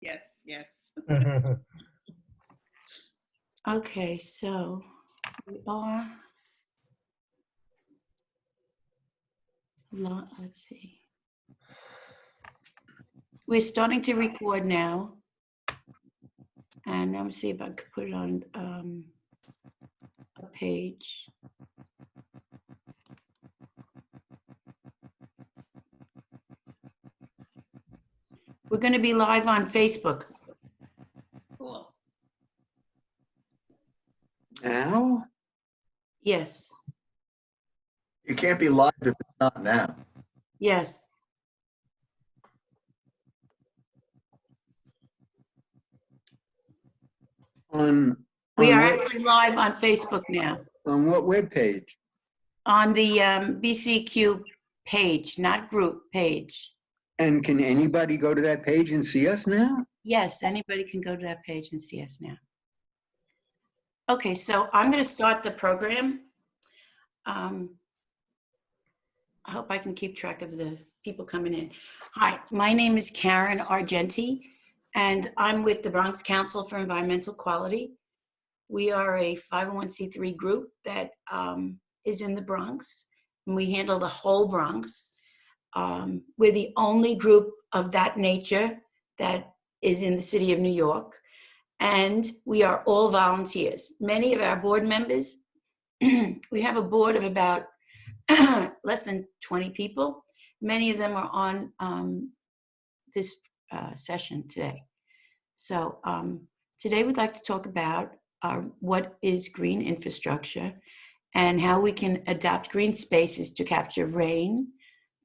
Yes, yes. Okay, so we are, let's see. We're starting to record now. And let me see if I could put it on a page. We're going to be live on Facebook. Cool. Now? Yes. You can't be live if it's not now. Yes. We are actually live on Facebook now. On what web page? On the BCEQ page, not group, page. And can anybody go to that page and see us now? Yes, anybody can go to that page and see us now. Okay, so I'm going to start the program. I hope I can keep track of the people coming in. Hi, my name is Karen Argenti, and I'm with the Bronx Council for Environmental Quality. We are a 501c3 group that is in the Bronx, and we handle the whole Bronx. We're the only group of that nature that is in the city of New York, and we are all volunteers. Many of our board members, we have a board of about less than 20 people. Many of them are on this session today. So today we'd like to talk about what is green infrastructure and how we can adapt green spaces to capture rain,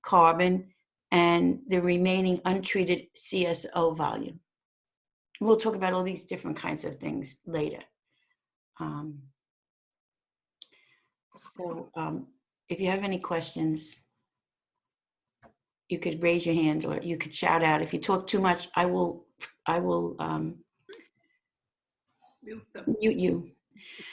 carbon, and the remaining untreated CSO volume. We'll talk about all these different kinds of things later. If you have any questions, you could raise your hand or you could shout out. If you talk too much, I will mute you.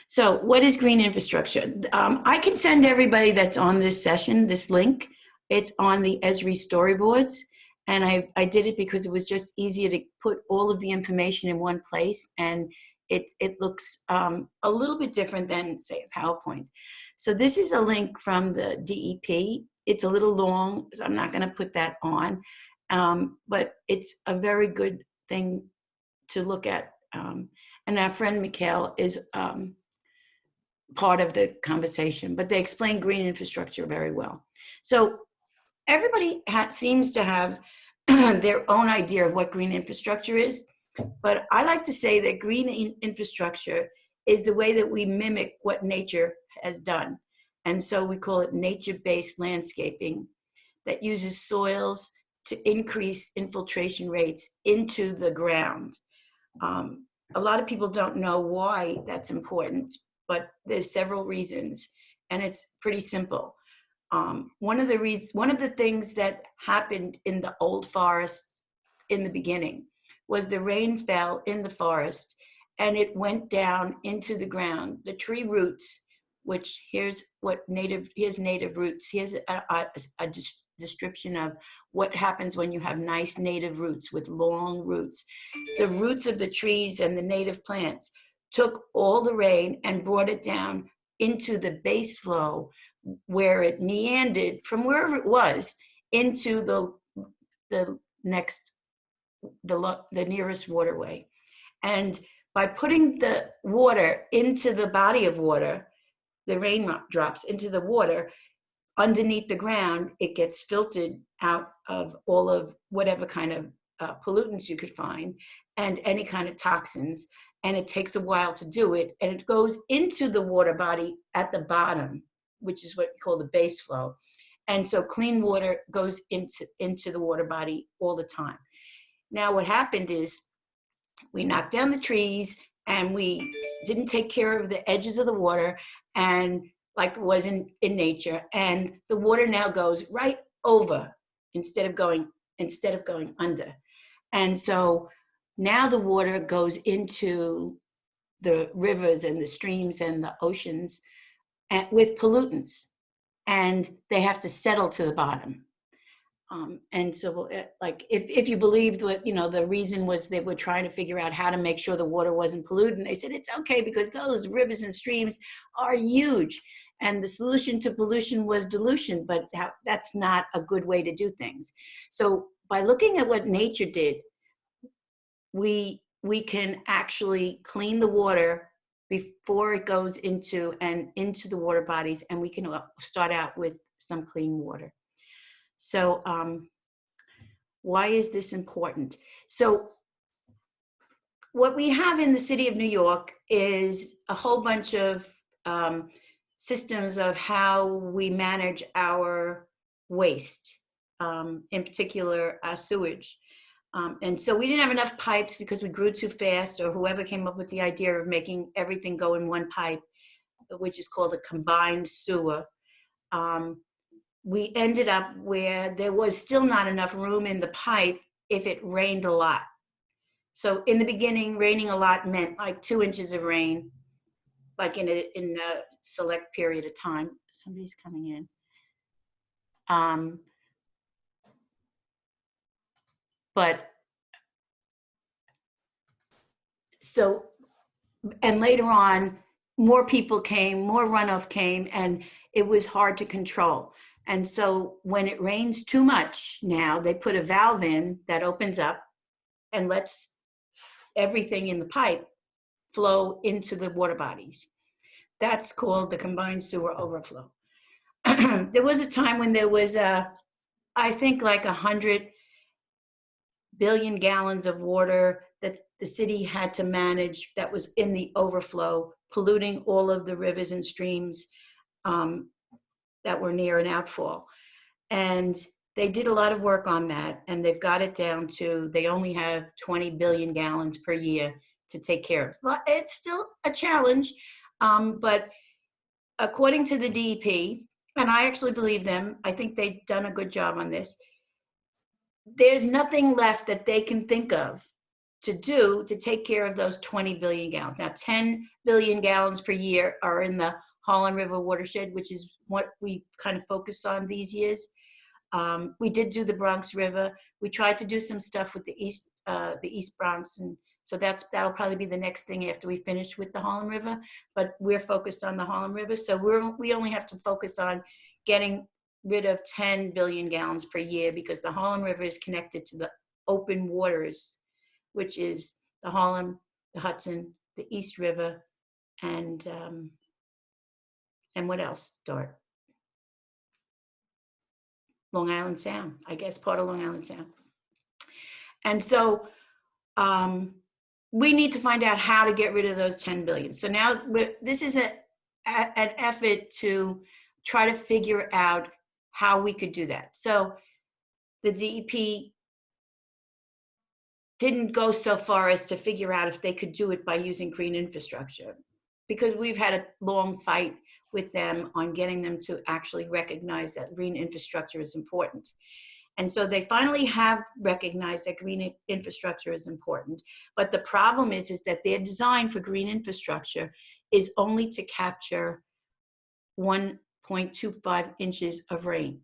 So what is green infrastructure? I can send everybody that's on this session this link. It's on the Esri storyboards. And I did it because it was just easier to put all of the information in one place. And it looks a little bit different than, say, a PowerPoint. So this is a link from the DEP. It's a little long, so I'm not going to put that on. But it's a very good thing to look at. And our friend Mikhail is part of the conversation, but they explain green infrastructure very well. So everybody seems to have their own idea of what green infrastructure is, but I like to say that green infrastructure is the way that we mimic what nature has done. And so we call it nature-based landscaping that uses soils to increase infiltration rates into the ground. A lot of people don't know why that's important, but there's several reasons, and it's pretty simple. One of the things that happened in the old forests in the beginning was the rain fell in the forest and it went down into the ground. The tree roots, which here's native roots. Here's a description of what happens when you have nice native roots with long roots. The roots of the trees and the native plants took all the rain and brought it down into the base flow where it meandered from wherever it was into the nearest waterway. And by putting the water into the body of water, the raindrops into the water, underneath the ground, it gets filtered out of all of whatever kind of pollutants you could find and any kind of toxins. And it takes a while to do it. And it goes into the water body at the bottom, which is what we call the base flow. And so clean water goes into the water body all the time. Now what happened is we knocked down the trees and we didn't take care of the edges of the water, and like it was in nature, and the water now goes right over instead of going under. And so now the water goes into the rivers and the streams and the oceans with pollutants, and they have to settle to the bottom. And so, like, if you believed what, you know, the reason was they were trying to figure out how to make sure the water wasn't polluted, and they said it's okay because those rivers and streams are huge, and the solution to pollution was dilution, but that's not a good way to do things. So by looking at what nature did, we can actually clean the water before it goes into the water bodies, and we can start out with some clean water. So why is this important? So what we have in the city of New York is a whole bunch of systems of how we manage our waste, in particular our sewage. And so we didn't have enough pipes because we grew too fast, or whoever came up with the idea of making everything go in one pipe, which is called a combined sewer. We ended up where there was still not enough room in the pipe if it rained a lot. So in the beginning, raining a lot meant like 2 inches of rain, like in a select period of time. Somebody's coming in. And later on, more people came, more runoff came, and it was hard to control. And so when it rains too much now, they put a valve in that opens up and lets everything in the pipe flow into the water bodies. That's called the combined sewer overflow. There was a time when there was, I think, like 100 billion gallons of water that the city had to manage that was in the overflow, polluting all of the rivers and streams that were near an outfall. And they did a lot of work on that, and they've got it down to, they only have 20 billion gallons per year to take care of. It's still a challenge, but according to the DEP, and I actually believe them, I think they've done a good job on this, there's nothing left that they can think of to do to take care of those 20 billion gallons. Now, 10 billion gallons per year are in the Harlem River watershed, which is what we kind of focus on these years. We did do the Bronx River. We tried to do some stuff with the East Bronx, and so that'll probably be the next thing after we finish with the Harlem River. But we're focused on the Harlem River, so we only have to focus on getting rid of 10 billion gallons per year, because the Harlem River is connected to the open waters, which is the Harlem, the Hudson, the East River, and what else, Dart? Long Island Sound, I guess, part of Long Island Sound. And so we need to find out how to get rid of those 10 billion. So now this is an effort to try to figure out how we could do that. So the DEP didn't go so far as to figure out if they could do it by using green infrastructure, because we've had a long fight with them on getting them to actually recognize that green infrastructure is important. And so they finally have recognized that green infrastructure is important. But the problem is that their design for green infrastructure is only to capture 1.25 inches of rain.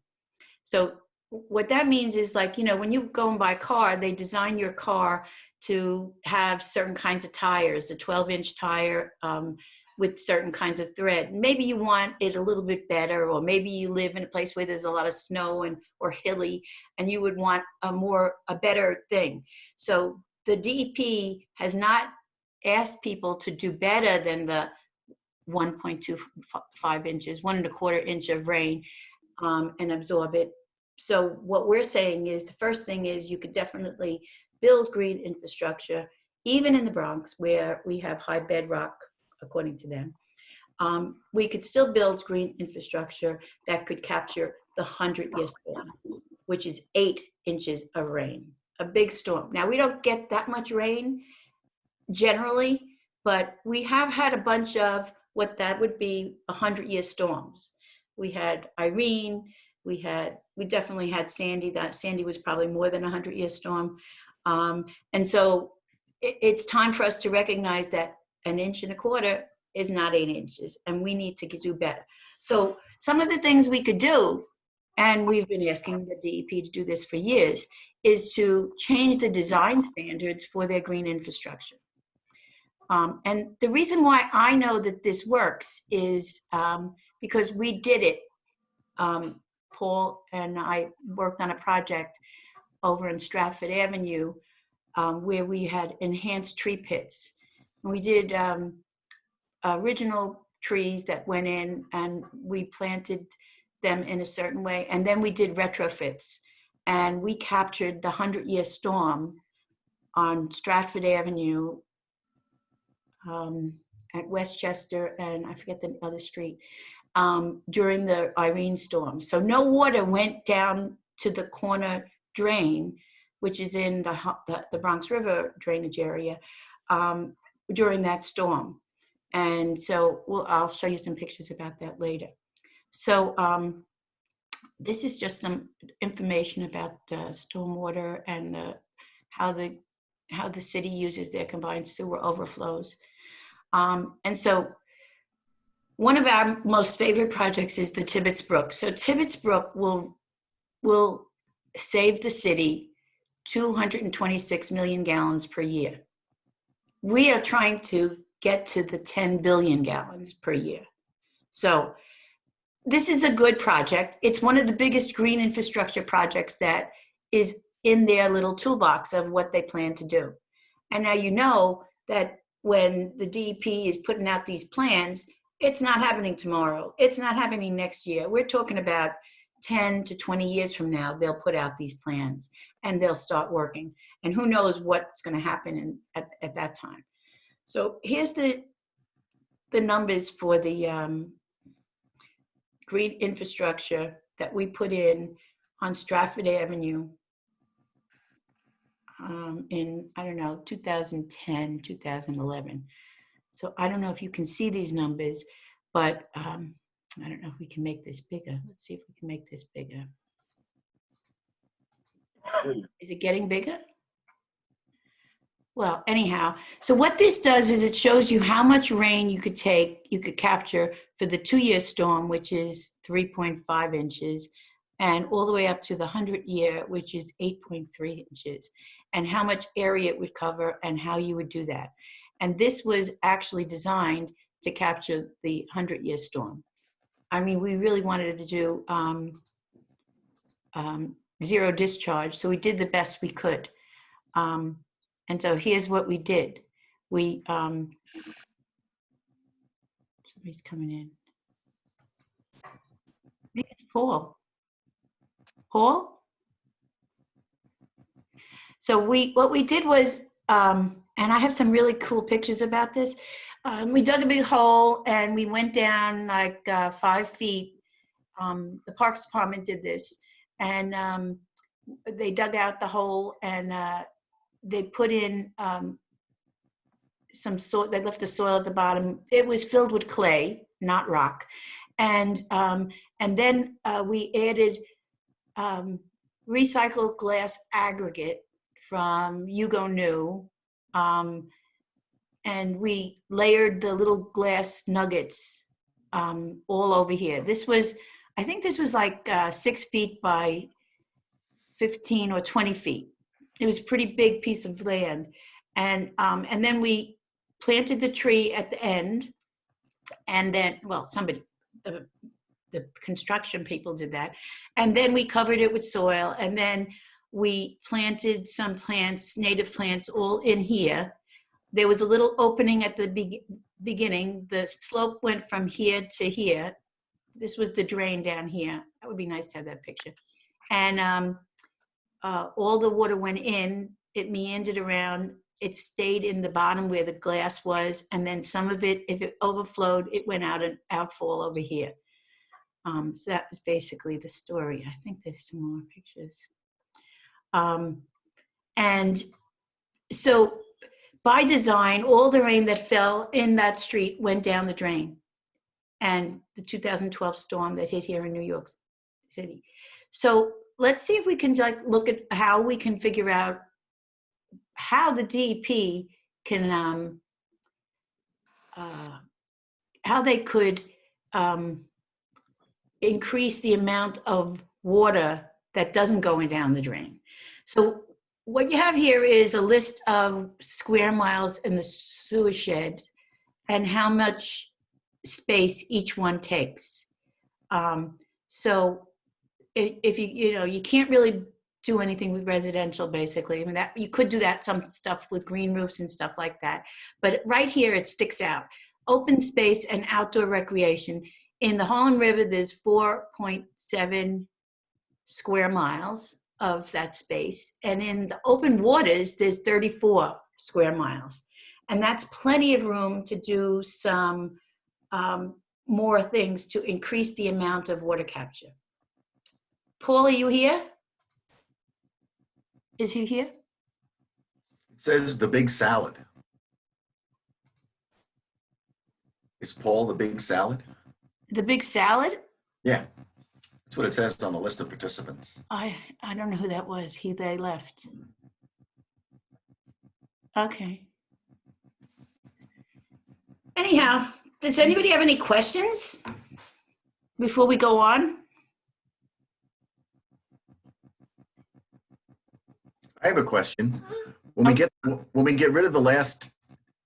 So what that means is, like, you know, when you go and buy a car, they design your car to have certain kinds of tires, a 12-inch tire with certain kinds of thread. Maybe you want it a little bit better, or maybe you live in a place where there's a lot of snow or hilly, and you would want a better thing. So the DEP has not asked people to do better than the 1.25 inches, 1.25 inch of rain, and absorb it. So what we're saying is, the first thing is, you could definitely build green infrastructure, even in the Bronx, where we have high bedrock, according to them. We could still build green infrastructure that could capture the 100-year storm, which is 8 inches of rain, a big storm. Now, we don't get that much rain generally, but we have had a bunch of what that would be 100-year storms. We had Irene, we definitely had Sandy. That Sandy was probably more than a 100-year storm. And so it's time for us to recognize that 1.25 inches is not 8 inches, and we need to do better. So some of the things we could do, and we've been asking the DEP to do this for years, is to change the design standards for their green infrastructure. And the reason why I know that this works is because we did it. Paul and I worked on a project over in Stratford Avenue where we had enhanced tree pits. And we did original trees that went in and we planted them in a certain way. And then we did retrofits. And we captured the 100-year storm on Stratford Avenue at Westchester, and I forget the other street, during the Irene storm. So no water went down to the corner drain, which is in the Bronx River drainage area, during that storm. And so I'll show you some pictures about that later. So this is just some information about stormwater and how the city uses their combined sewer overflows. And so one of our most favorite projects is the Tibbetts Brook. So Tibbetts Brook will save the city 226 million gallons per year. We are trying to get to the 10 billion gallons per year. So this is a good project. It's one of the biggest green infrastructure projects that is in their little toolbox of what they plan to do. And now you know that when the DEP is putting out these plans, it's not happening tomorrow. It's not happening next year. We're talking about 10 to 20 years from now, they'll put out these plans and they'll start working. And who knows what's going to happen at that time. So here's the numbers for the green infrastructure that we put in on Stratford Avenue in, I don't know, 2010, 2011. So I don't know if you can see these numbers, but I don't know if we can make this bigger. Let's see if we can make this bigger. Is it getting bigger? Well, anyhow, so what this does is it shows you how much rain you could capture for the 2-year storm, which is 3.5 inches, and all the way up to the 100-year, which is 8.3 inches, and how much area it would cover and how you would do that. And this was actually designed to capture the 100-year storm. I mean, we really wanted to do zero discharge, so we did the best we could. And so here's what we did. We, somebody's coming in. I think it's Paul. Paul? So what we did was, and I have some really cool pictures about this. We dug a big hole and we went down like 5 feet. The Parks Department did this, and they dug out the hole and they put in some soil. They left the soil at the bottom. It was filled with clay, not rock, and then we added recycled glass aggregate from Hugo New, and we layered the little glass nuggets all over here. I think this was like 6 feet by 15 or 20 feet. It was a pretty big piece of land. And then we planted the tree at the end. And then, well, the construction people did that. And then we covered it with soil. And then we planted some plants, native plants, all in here. There was a little opening at the beginning. The slope went from here to here. This was the drain down here. That would be nice to have that picture. And all the water went in. It meandered around. It stayed in the bottom where the glass was. And then some of it, if it overflowed, it went out and outfall over here. So that was basically the story. I think there's some more pictures. And so by design, all the rain that fell in that street went down the drain. And the 2012 storm that hit here in New York City. So let's see if we can look at how we can figure out how the DEP can, how they could increase the amount of water that doesn't go down the drain. So what you have here is a list of square miles in the sewer shed and how much space each one takes. So if you can't really do anything with residential, basically. I mean, that you could do that, some stuff with green roofs and stuff like that. But right here, it sticks out. Open space and outdoor recreation. In the Harlem River, there's 4.7 square miles of that space. And in the open waters, there's 34 square miles. And that's plenty of room to do some more things to increase the amount of water capture. Paul, are you here? Is he here? It says the big salad. Is Paul the big salad? The big salad? Yeah, that's what it says on the list of participants. I don't know who that was. They left. Okay. Anyhow, does anybody have any questions before we go on? I have a question. When we get rid of the last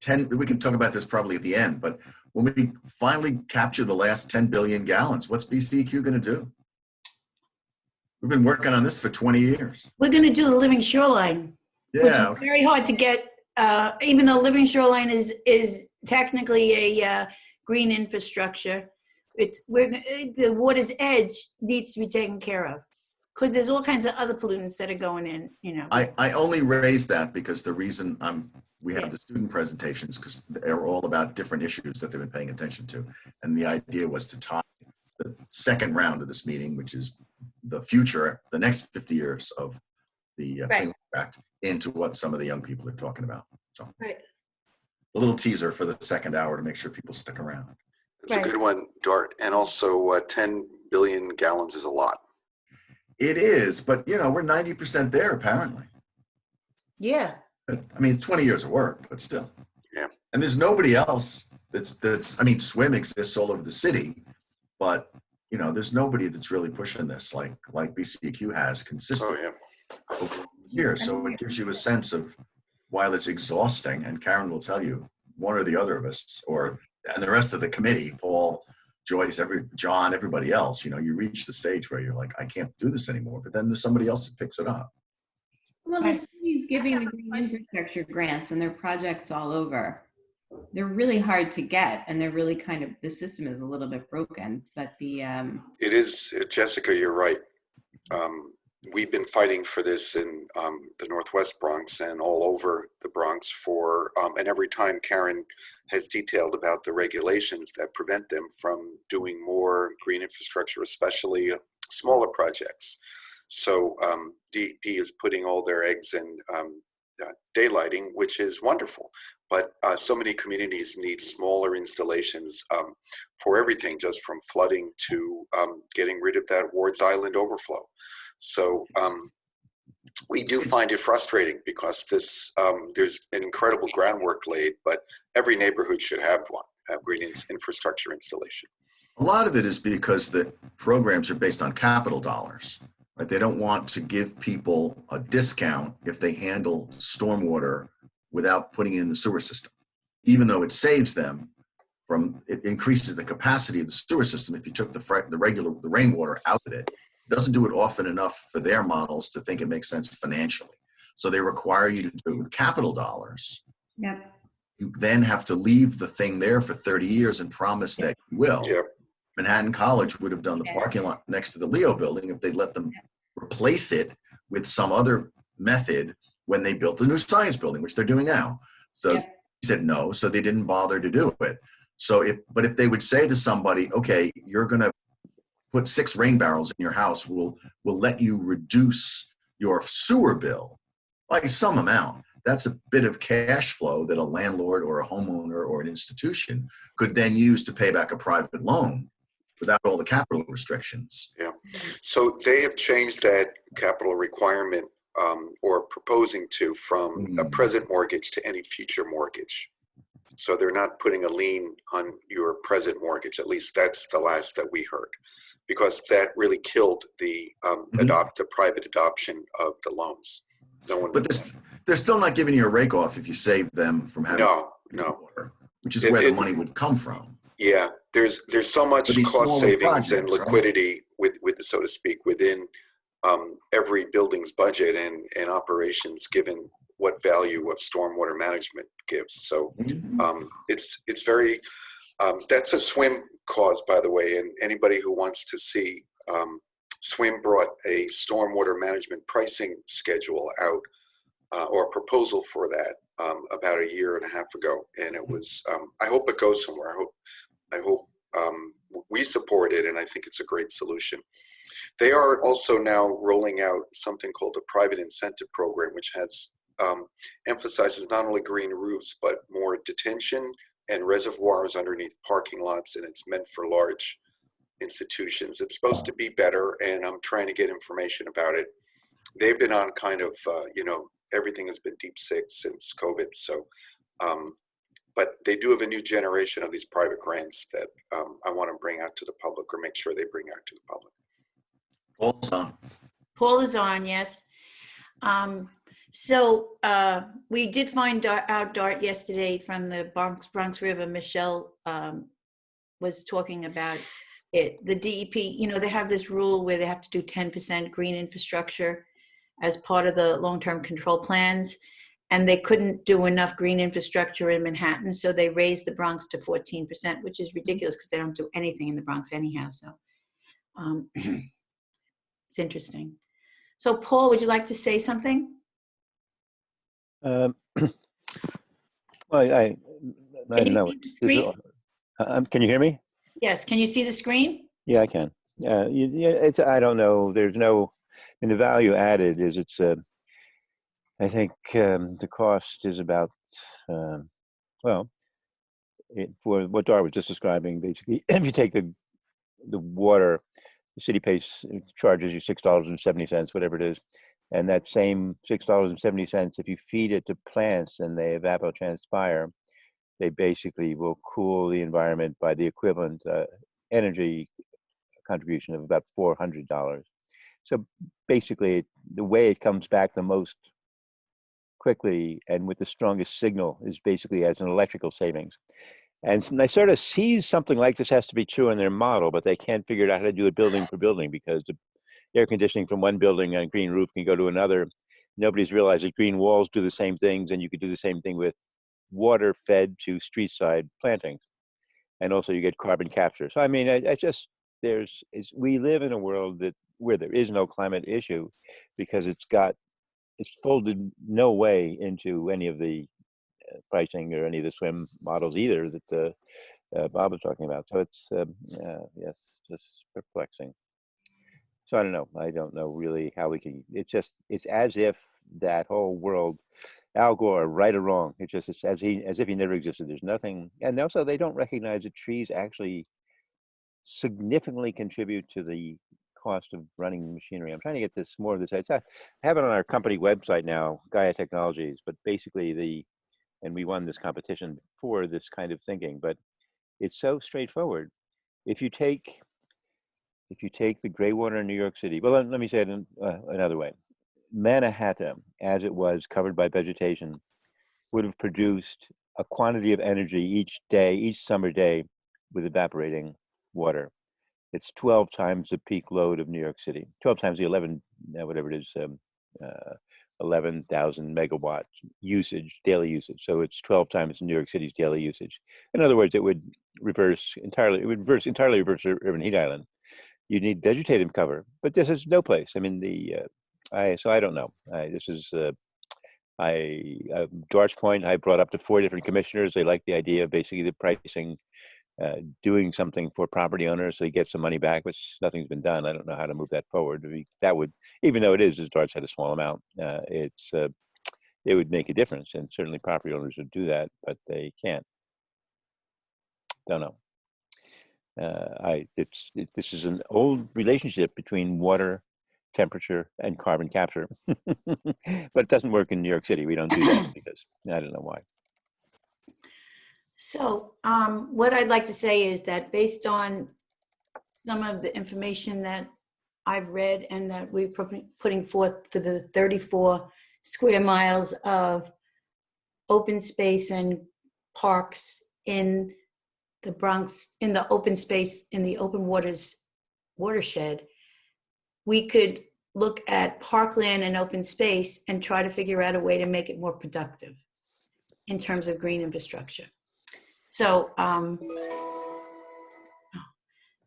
10, we can talk about this probably at the end, but when we finally capture the last 10 billion gallons, what's BCEQ going to do? We've been working on this for 20 years. We're going to do the living shoreline. Yeah. Which is very hard to get, even though living shoreline is technically a green infrastructure. The water's edge needs to be taken care of. Because there's all kinds of other pollutants that are going in, I only raised that because the reason we have the student presentations, because they're all about different issues that they've been paying attention to. And the idea was to tie the second round of this meeting, which is the future, the next 50 years of the Clean Water Act, into what some of the young people are talking about. So a little teaser for the second hour to make sure people stick around. It's a good one, Dart. And also 10 billion gallons is a lot. It is, but we're 90% there apparently. Yeah. I mean, it's 20 years of work, but still. Yeah. And there's nobody else that's I mean, swim exists all over the city, but there's nobody that's really pushing this like BCEQ has consistently over years. So it gives you a sense of, while it's exhausting, and Karen will tell you, one or the other of us, and the rest of the committee, Paul, Joyce, John, everybody else, you reach the stage where you're like, I can't do this anymore. But then there's somebody else that picks it up. Well, the city's giving the green infrastructure grants and their projects all over. They're really hard to get, and they're really the system is a little bit broken, but it is, Jessica, you're right. We've been fighting for this in the Northwest Bronx and all over the Bronx and every time Karen has detailed about the regulations that prevent them from doing more green infrastructure, especially smaller projects. So DEP is putting all their eggs in daylighting, which is wonderful. But so many communities need smaller installations for everything, just from flooding to getting rid of that Ward's Island overflow. So we do find it frustrating because there's an incredible groundwork laid, but every neighborhood should have green infrastructure installation. A lot of it is because the programs are based on capital dollars, right? They don't want to give people a discount if they handle stormwater without putting it in the sewer system, even though it saves them it increases the capacity of the sewer system. If you took the rainwater out of it, doesn't do it often enough for their models to think it makes sense financially. So they require you to do it with capital dollars. Yep. You then have to leave the thing there for 30 years and promise that you will. Yep. Manhattan College would have done the parking lot next to the Leo building if they'd let them replace it with some other method when they built the new science building, which they're doing now. So he said no, so they didn't bother to do it. So if they would say to somebody, okay, you're going to put 6 rain barrels in your house, we'll let you reduce your sewer bill by some amount. That's a bit of cash flow that a landlord or a homeowner or an institution could then use to pay back a private loan without all the capital restrictions. Yeah. So they have changed that capital requirement or proposing to from a present mortgage to any future mortgage. So they're not putting a lien on your present mortgage. At least that's the last that we heard. because that really killed the the private adoption of the loans. No one. But they're still not giving you a rake off if you save them from having No. water, which is where the money would come from. Yeah, there's so much But these cost smaller savings and projects, right? liquidity with so to speak, within every building's budget and operations, given what value of stormwater management gives. So it's very that's a SWIM cause, by the way, and anybody who wants to see, SWIM brought a stormwater management pricing schedule out, or a proposal for that, about a year and a half ago, and it was. I hope it goes somewhere. I hope we support it, and I think it's a great solution. They are also now rolling out something called a private incentive program, which has emphasizes not only green roofs but more detention and reservoirs underneath parking lots, and it's meant for large institutions. It's supposed to be better, and I'm trying to get information about it. They've been on kind of, everything has been deep sick since COVID. So, but they do have a new generation of these private grants that I want to bring out to the public, or make sure they bring out to the public. Paul's on. Paul is on, yes. So we did find out Dart yesterday from the Bronx River. Michelle was talking about it. The DEP, they have this rule where they have to do 10% green infrastructure as part of the long-term control plans. And they couldn't do enough green infrastructure in Manhattan. So they raised the Bronx to 14%, which is ridiculous because they don't do anything in the Bronx anyhow. So it's interesting. So Paul, would you like to say something? Well, I don't know. Can you hear me? Yes. Can you see the screen? Yeah, I can. It's. I don't know. There's no. And the value added is it's. I think the cost is about. For what Dar was just describing, basically, if you take the water, the city charges you $6.70, whatever it is. And that same $6.70, if you feed it to plants and they evapotranspire, they basically will cool the environment by the equivalent energy contribution of about $400. So basically, the way it comes back the most quickly and with the strongest signal is basically as an electrical savings. And I sort of see something like this has to be true in their model, but they can't figure out how to do it building per building because the air conditioning from one building on a green roof can go to another. Nobody's realized that green walls do the same things, and you could do the same thing with water fed to street side plantings. And also you get carbon capture. So I mean, we live in a world where there is no climate issue because it's folded no way into any of the pricing or any of the SWIM models either that Bob was talking about. So it's, yes, just perplexing. So I don't know. I don't know really how we can. It's as if that whole world, Al Gore, right or wrong. It's as if he never existed. There's nothing, and also they don't recognize that trees actually significantly contribute to the cost of running machinery. I'm trying to get more of this. I have it on our company website now, Gaia Technologies. But basically and we won this competition for this kind of thinking. But it's so straightforward. If you take the gray water in New York City, well, let me say it in another way. Manhattan, as it was covered by vegetation, would have produced a quantity of energy each summer day with evaporating water. It's 12 times the peak load of New York City, 12 times the 11,000 megawatt daily usage. So it's 12 times New York City's daily usage. In other words, it would entirely reverse urban heat island. You need vegetative cover, but this is no place. I mean, so I don't know. This is George Point. I brought up to 4 different commissioners. They like the idea of basically the pricing, doing something for property owners so they get some money back, which nothing's been done. I don't know how to move that forward. That would, even though it is, as George said, a small amount, it would make a difference, and certainly property owners would do that, but they can't. Don't know. This is an old relationship between water, temperature, and carbon capture, but it doesn't work in New York City. We don't do that because I don't know why. So what I'd like to say is that based on some of the information that I've read and that we're putting forth for the 34 square miles of open space and parks in the Bronx, in the open space, in the open waters watershed. We could look at parkland and open space and try to figure out a way to make it more productive in terms of green infrastructure. So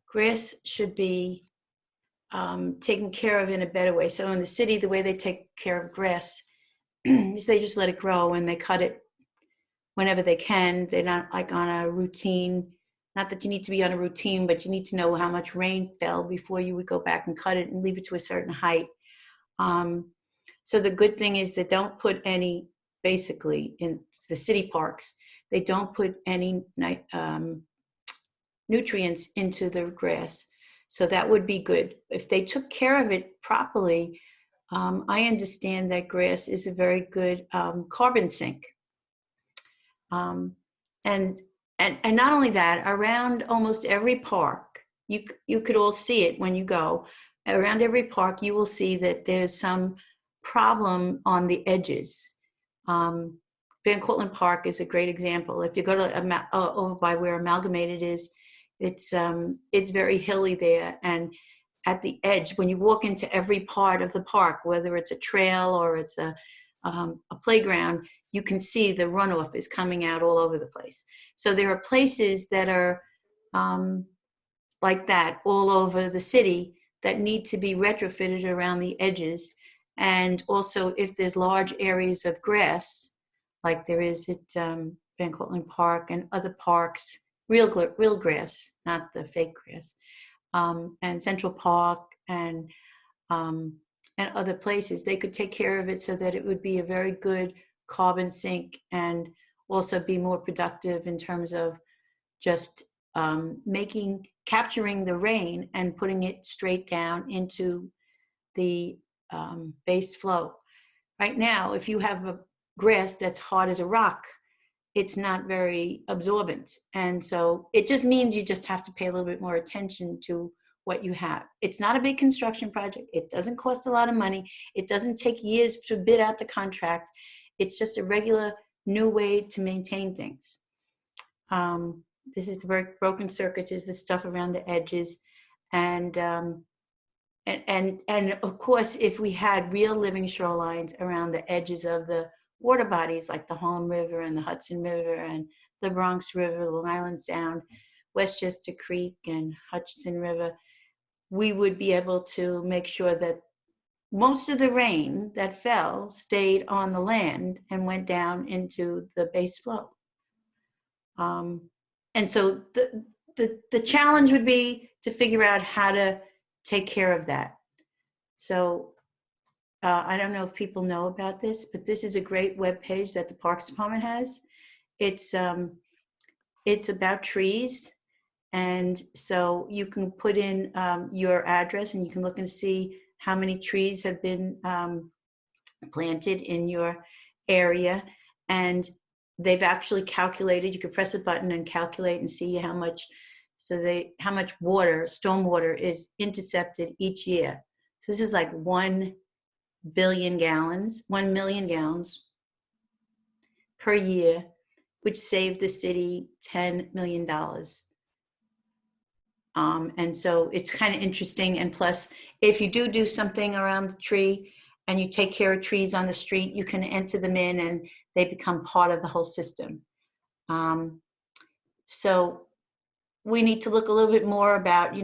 grass should be taken care of in a better way. So in the city, the way they take care of grass is they just let it grow and they cut it whenever they can. They're not like on a routine. Not that you need to be on a routine, but you need to know how much rain fell before you would go back and cut it and leave it to a certain height. So the good thing is they don't put any, basically in the city parks, they don't put any nutrients into the grass. So that would be good. If they took care of it properly, I understand that grass is a very good carbon sink. And not only that, around almost every park, you could all see it when you go. Around every park, you will see that there's some problem on the edges. Van Cortlandt Park is a great example. If you go to over by where Amalgamated is, it's very hilly there, and at the edge, when you walk into every part of the park, whether it's a trail or it's a playground, you can see the runoff is coming out all over the place. So there are places that are like that all over the city that need to be retrofitted around the edges. And also if there's large areas of grass, like there is at Van Cortlandt Park and other parks, real grass, not the fake grass, and Central Park and other places, they could take care of it so that it would be a very good carbon sink and also be more productive in terms of just capturing the rain and putting it straight down into the base flow. Right now, if you have a grass that's hard as a rock, it's not very absorbent. And so it just means you just have to pay a little bit more attention to what you have. It's not a big construction project. It doesn't cost a lot of money. It doesn't take years to bid out the contract. It's just a regular new way to maintain things. This is the broken circuits, is the stuff around the edges. And of course, if we had real living shorelines around the edges of the water bodies like the Harlem River and the Hudson River and the Bronx River, Long Island Sound, Westchester Creek and Hutchinson River, we would be able to make sure that most of the rain that fell stayed on the land and went down into the base flow. And so the challenge would be to figure out how to take care of that. So I don't know if people know about this, but this is a great web page that the Parks Department has. It's about trees. And so you can put in your address and you can look and see how many trees have been planted in your area. And they've actually calculated, you can press a button and calculate and see how much water, stormwater is intercepted each year. So this is like 1 million gallons per year, which saved the city $10 million. And so it's kind of interesting. And plus, if you do something around the tree and you take care of trees on the street, you can enter them in and they become part of the whole system. So we need to look a little bit more about,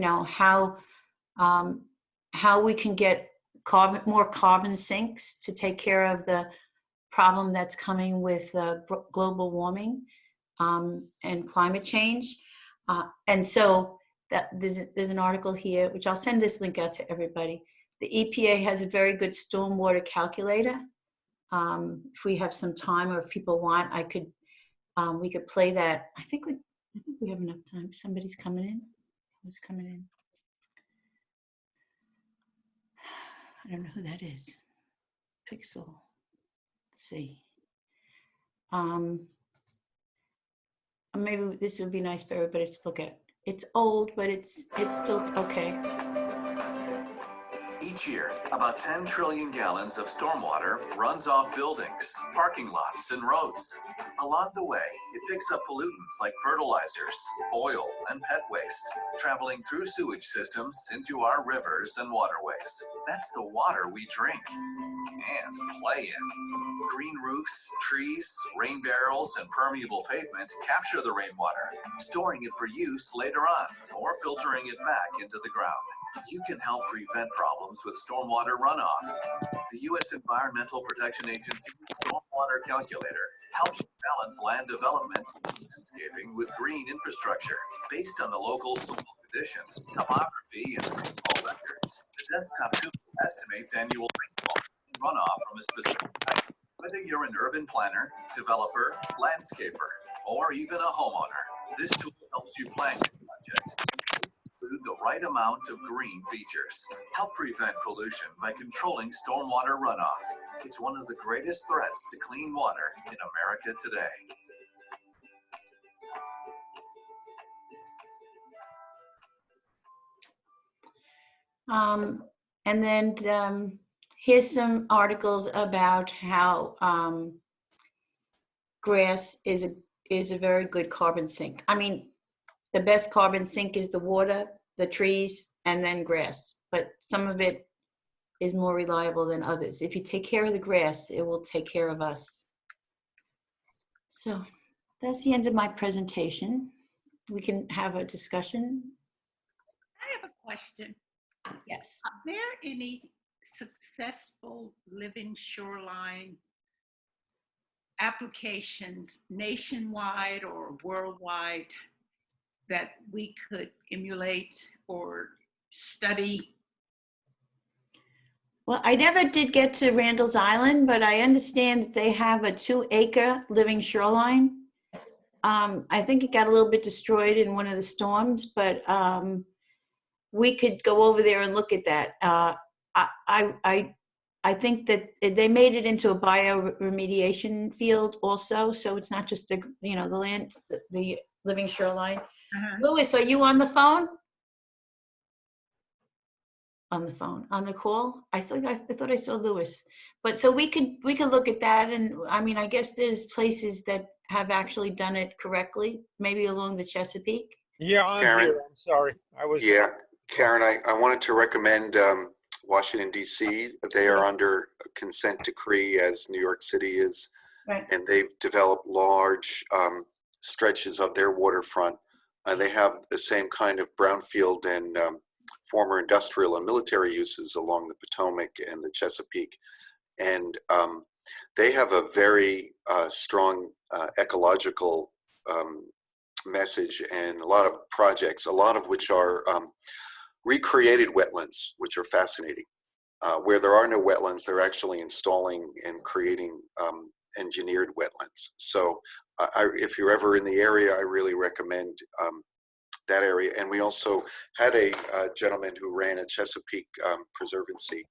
how we can get more carbon sinks to take care of the problem that's coming with global warming and climate change. And so there's an article here, which I'll send this link out to everybody. The EPA has a very good stormwater calculator. If we have some time or if people want, we could play that. I think we have enough time. Somebody's coming in. Who's coming in? I don't know who that is. Pixel. Let's see. Maybe this would be nice for everybody to look at. It's old, but it's still okay. Each year, about 10 trillion gallons of stormwater runs off buildings, parking lots, and roads. Along the way, it picks up pollutants like fertilizers, oil, and pet waste, traveling through sewage systems into our rivers and waterways. That's the water we drink and play in. Green roofs, trees, rain barrels, and permeable pavement capture the rainwater, storing it for use later on or filtering it back into the ground. You can help prevent problems with stormwater runoff. The U.S. Environmental Protection Agency's Stormwater Calculator helps you balance land development and landscaping with green infrastructure based on the local soil conditions, topography, and rainfall records. The desktop tool estimates annual rainfall and runoff from a specific site. Whether you're an urban planner, developer, landscaper, or even a homeowner, this tool helps you plan your project. Include the right amount of green features. Help prevent pollution by controlling stormwater runoff. It's one of the greatest threats to clean water in America today. And then here's some articles about how grass is a very good carbon sink. I mean, the best carbon sink is the water, the trees, and then grass. But some of it is more reliable than others. If you take care of the grass, it will take care of us. So that's the end of my presentation. We can have a discussion. I have a question. Yes. Are there any successful living shoreline applications nationwide or worldwide that we could emulate or study? Well, I never did get to Randall's Island, but I understand that they have a 2-acre living shoreline. I think it got a little bit destroyed in one of the storms, but we could go over there and look at that. I think that they made it into a bioremediation field also, so it's not just the land, the living shoreline. Louis, are you on the phone? On the phone, on the call? I thought I saw Louis. But so we could look at that, and I mean, I guess there's places that have actually done it correctly, maybe along the Chesapeake. Yeah, I'm Karen? here. I'm sorry. I was. Yeah, Karen, I wanted to recommend Washington, D.C. They are under a consent decree as New York City is, Right. and they've developed large stretches of their waterfront. They have the same kind of brownfield and former industrial and military uses along the Potomac and the Chesapeake. And they have a very strong ecological message and a lot of projects, a lot of which are recreated wetlands, which are fascinating. Where there are no wetlands, they're actually installing and creating engineered wetlands. So if you're ever in the area, I really recommend that area. And we also had a gentleman who ran a Chesapeake Preservancy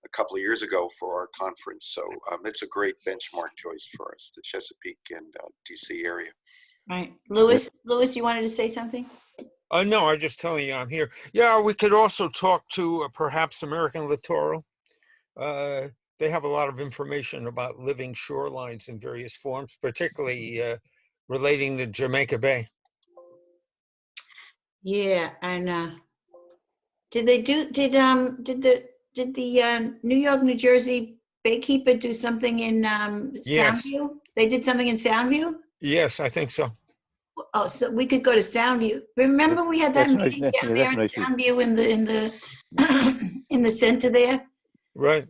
a couple of years ago for our conference. So it's a great benchmark choice for us, the Chesapeake and DC area. Right. Louis, you wanted to say something? No, I'm just telling you I'm here. Yeah, we could also talk to perhaps American Littoral. They have a lot of information about living shorelines in various forms, particularly relating to Jamaica Bay. Yeah, and did the New York, New Jersey Baykeeper do something in Yes. Soundview? They did something in Soundview? Yes, I think so. Oh, so we could go to Soundview. Remember we had that That's nice. meeting Yeah, down there in that's nice. Soundview in the in the center there? Right.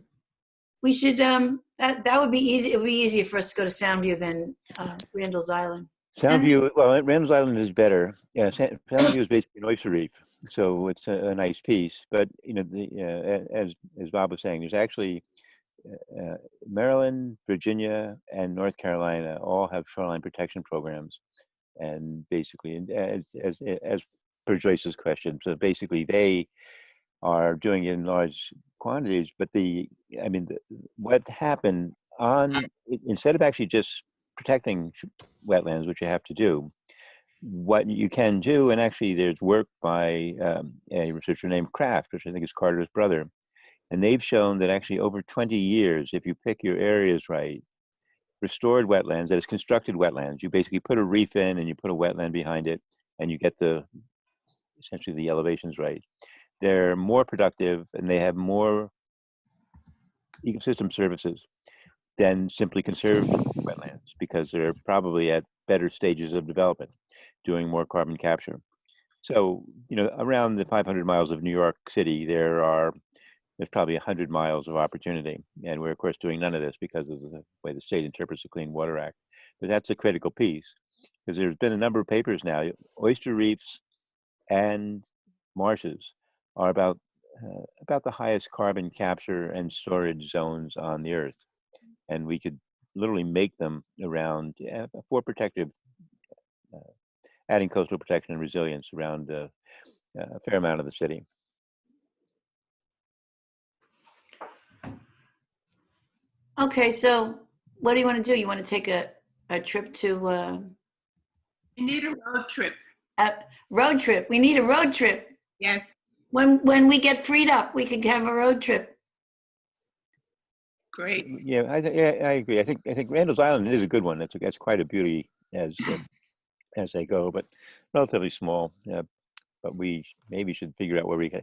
We should that would be easy. It would be easier for us to go to Soundview than Randall's Island. Soundview, well, Randall's Island is better. Yeah, Soundview is basically an oyster reef, so it's a nice piece. But as Bob was saying, there's actually Maryland, Virginia, and North Carolina all have shoreline protection programs, and basically, as per Joyce's question, so basically they are doing it in large quantities. But what happened instead of actually just protecting wetlands, which you have to do, what you can do, and actually there's work by a researcher named Kraft, which I think is Carter's brother, and they've shown that actually over 20 years, if you pick your areas right, restored wetlands, that is constructed wetlands, you basically put a reef in and you put a wetland behind it, and you get essentially the elevations right. They're more productive and they have more ecosystem services than simply conserved wetlands, because they're probably at better stages of development, doing more carbon capture. So, around the 500 miles of New York City, there's probably 100 miles of opportunity. And we're, of course, doing none of this because of the way the state interprets the Clean Water Act. But that's a critical piece, because there's been a number of papers now. Oyster reefs and marshes are about the highest carbon capture and storage zones on the Earth. And we could literally make them around for protective, adding coastal protection and resilience around a fair amount of the city. Okay, so what do you want to do? You want to take a trip to We need a road trip. road trip? We need a road trip. Yes, When we get freed up, we could have a road trip. great. Yeah, I agree. I think Randall's Island is a good one. That's quite a beauty as they go, but relatively small. Yeah, but we maybe should figure out where we can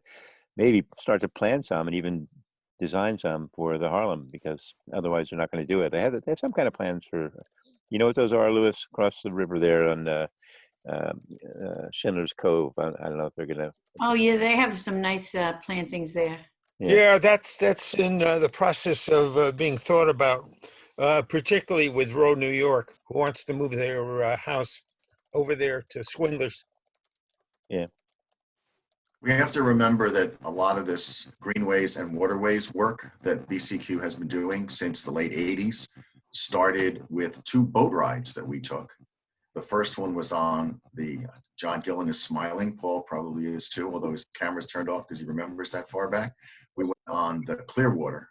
maybe start to plan some and even design some for the Harlem, because otherwise they're not going to do it. They have some kind of plans for, what those are, Lewis, across the river there on Schindler's Cove. I don't know if they're going to. Oh yeah, they have some nice plantings there. Yeah, that's in the process of being thought about, particularly with Row New York, who wants to move their house over there to Swindlers. Yeah. We have to remember that a lot of this greenways and waterways work that BCEQ has been doing since the late 80s started with 2 boat rides that we took. The first one was on the John Gillen is smiling. Paul probably is too, although his camera's turned off because he remembers that far back. We went on the Clearwater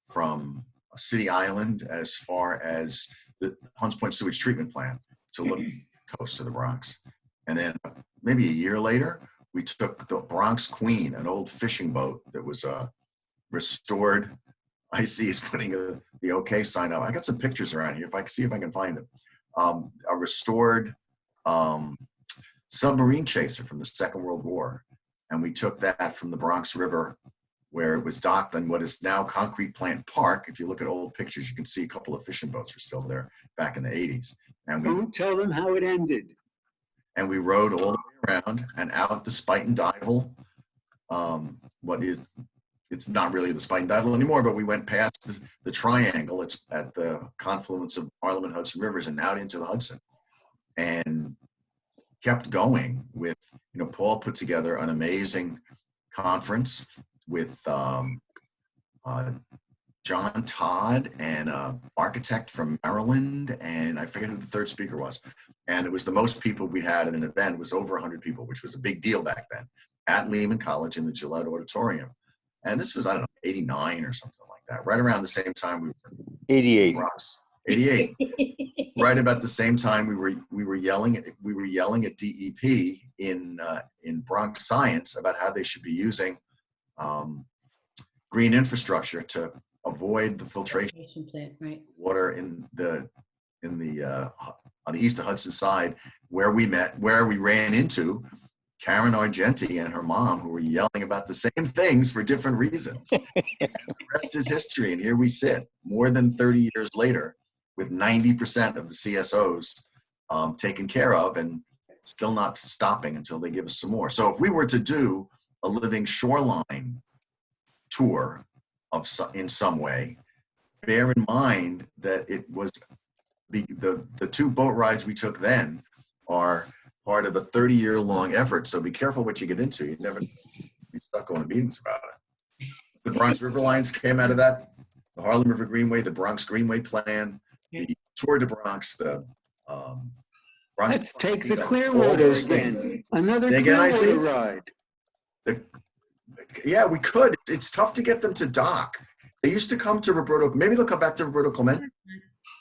from City Island as far as the Hunts Point sewage treatment plant to look coast to the Bronx. And then maybe a year later, we took the Bronx Queen, an old fishing boat that was restored. I see he's putting the OK sign up. I got some pictures around here. If I can find them. A restored submarine chaser from the Second World War. And we took that from the Bronx River, where it was docked on what is now Concrete Plant Park. If you look at old pictures, you can see a couple of fishing boats were still there back in the 80s. And Don't tell them how it ended. And we rode all the way around and out the Spuyten Duyvil. It's not really the Spuyten Duyvil anymore, but we went past the triangle. It's at the confluence of Harlem and Hudson Rivers and out into the Hudson, and kept going with, Paul put together an amazing conference with John Todd and an architect from Maryland, and I forget who the third speaker was. And it was the most people we had at an event. It was over 100 people, which was a big deal back then, at Lehman College in the Gillette Auditorium. And this was, 89 or something like that, right around the same time we were 88. Bronx. 88. Right about the same time we were yelling at DEP in Bronx Science about how they should be using green infrastructure to avoid the filtration plant, right? water on the east of Hudson side, where we ran into Karen Argenti and her mom, who were yelling about the same things for different reasons. And the rest is history. And here we sit more than 30 years later with 90% of the CSOs taken care of and still not stopping until they give us some more. So if we were to do a living shoreline tour in some way, bear in mind that it was the 2 boat rides we took then are part of a 30-year-long effort. So be careful what you get into. You never be stuck going to meetings about it. The Bronx River Lines came out of that. The Harlem River Greenway, the Bronx Greenway Plan, the Tour de Bronx, the Bronx. Let's take the Clearwater again. Another Clearwater ride. Yeah, we could. It's tough to get them to dock. They used to come to Roberto. Maybe they'll come back to Roberto Clemente.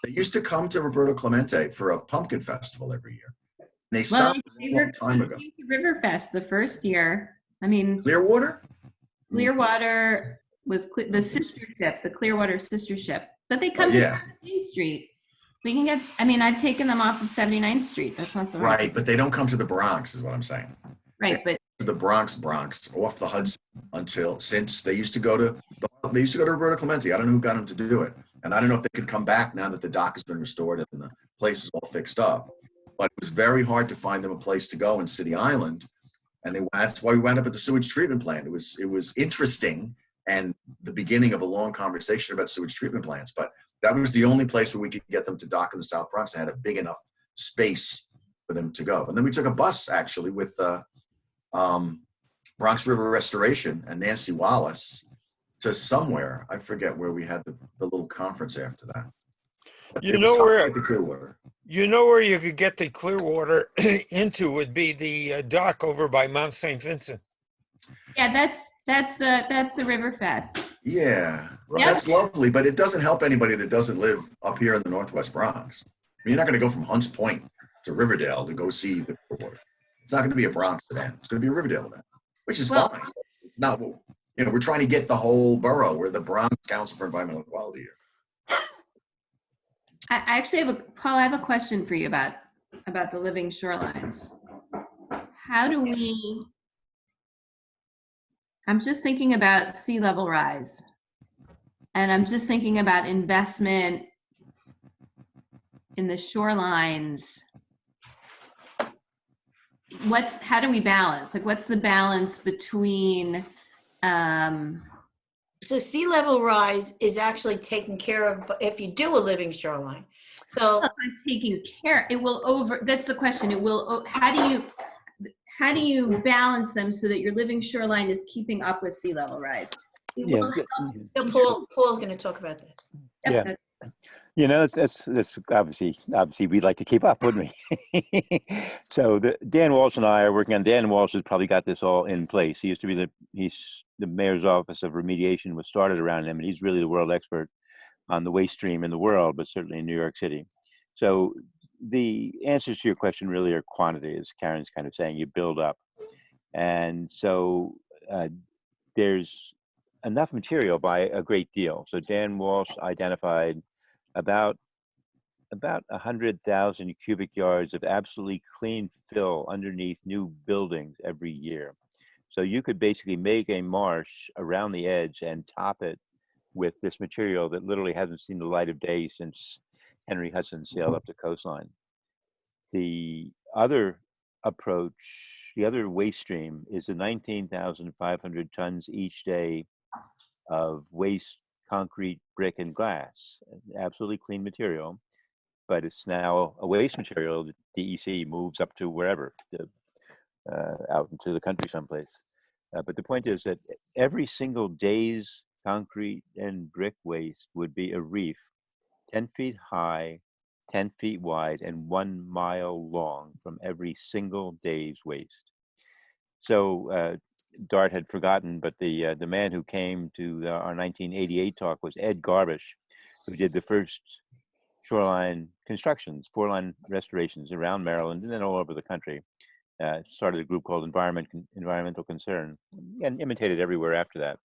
They used to come to Roberto Clemente for a pumpkin festival every year. They Well, stopped a long time ago. Riverfest the first year. I mean, Clearwater? Clearwater was the sister ship, the Clearwater sister ship. But they come to Yeah. 79th Street. We can get, I mean, I've taken them off of 79th Street. That's not so hard. Right, but they don't come to the Bronx, is what I'm saying. Right, but The Bronx, off the Hudson since they used to go to Roberto Clemente. I don't know who got them to do it. And I don't know if they could come back now that the dock has been restored and the place is all fixed up. But it was very hard to find them a place to go in City Island. And that's why we wound up at the sewage treatment plant. It was interesting and the beginning of a long conversation about sewage treatment plants. But that was the only place where we could get them to dock in the South Bronx and had a big enough space for them to go. And then we took a bus actually with Bronx River Restoration and Nancy Wallace to somewhere. I forget where we had the little conference after that. But You know where the Clearwater. You know where you could get the Clearwater into would be the dock over by Mount St. Vincent. yeah, that's the Riverfest. Yeah, Right. that's lovely, but it doesn't help anybody that doesn't live up here in the Northwest Bronx. I mean, you're not going to go from Hunts Point to Riverdale to go see the Clearwater. It's not going to be a Bronx event. It's going to be a Riverdale event, which is fine. It's not, we're trying to get the whole borough. We're the Bronx Council for Environmental Equality here. I actually Paul, I have a question for you about the living shorelines. How do we, I'm just thinking about sea level rise. And I'm just thinking about investment in the shorelines. How do we balance? Like, what's the balance between, So sea level rise is actually taken care of if you do a living shoreline. So not taking care, it will that's the question. It will, how do you balance them so that your living shoreline is keeping up with sea level rise? Yeah. So Paul's going to talk about this. Yeah. You know, that's obviously we'd like to keep up, wouldn't we? So Dan Walsh and I are working on. Dan Walsh has probably got this all in place. He used to be the mayor's office of remediation was started around him, and he's really the world expert on the waste stream in the world, but certainly in New York City. So the answers to your question really are quantity, as Karen's kind of saying. You build up, and so there's enough material by a great deal. So Dan Walsh identified about 100,000 cubic yards of absolutely clean fill underneath new buildings every year. So you could basically make a marsh around the edge and top it with this material that literally hasn't seen the light of day since Henry Hudson sailed up the coastline. The other approach, the other waste stream is the 19,500 tons each day of waste, concrete, brick, and glass. Absolutely clean material, but it's now a waste material that DEC moves up to wherever, out into the country someplace. But the point is that every single day's concrete and brick waste would be a reef 10 feet high, 10 feet wide, and 1 mile long from every single day's waste. So Dart had forgotten, but the man who came to our 1988 talk was Ed Garbish, who did the first shoreline constructions, shoreline restorations around Maryland and then all over the country. Started a group called Environmental Concern and imitated everywhere after that.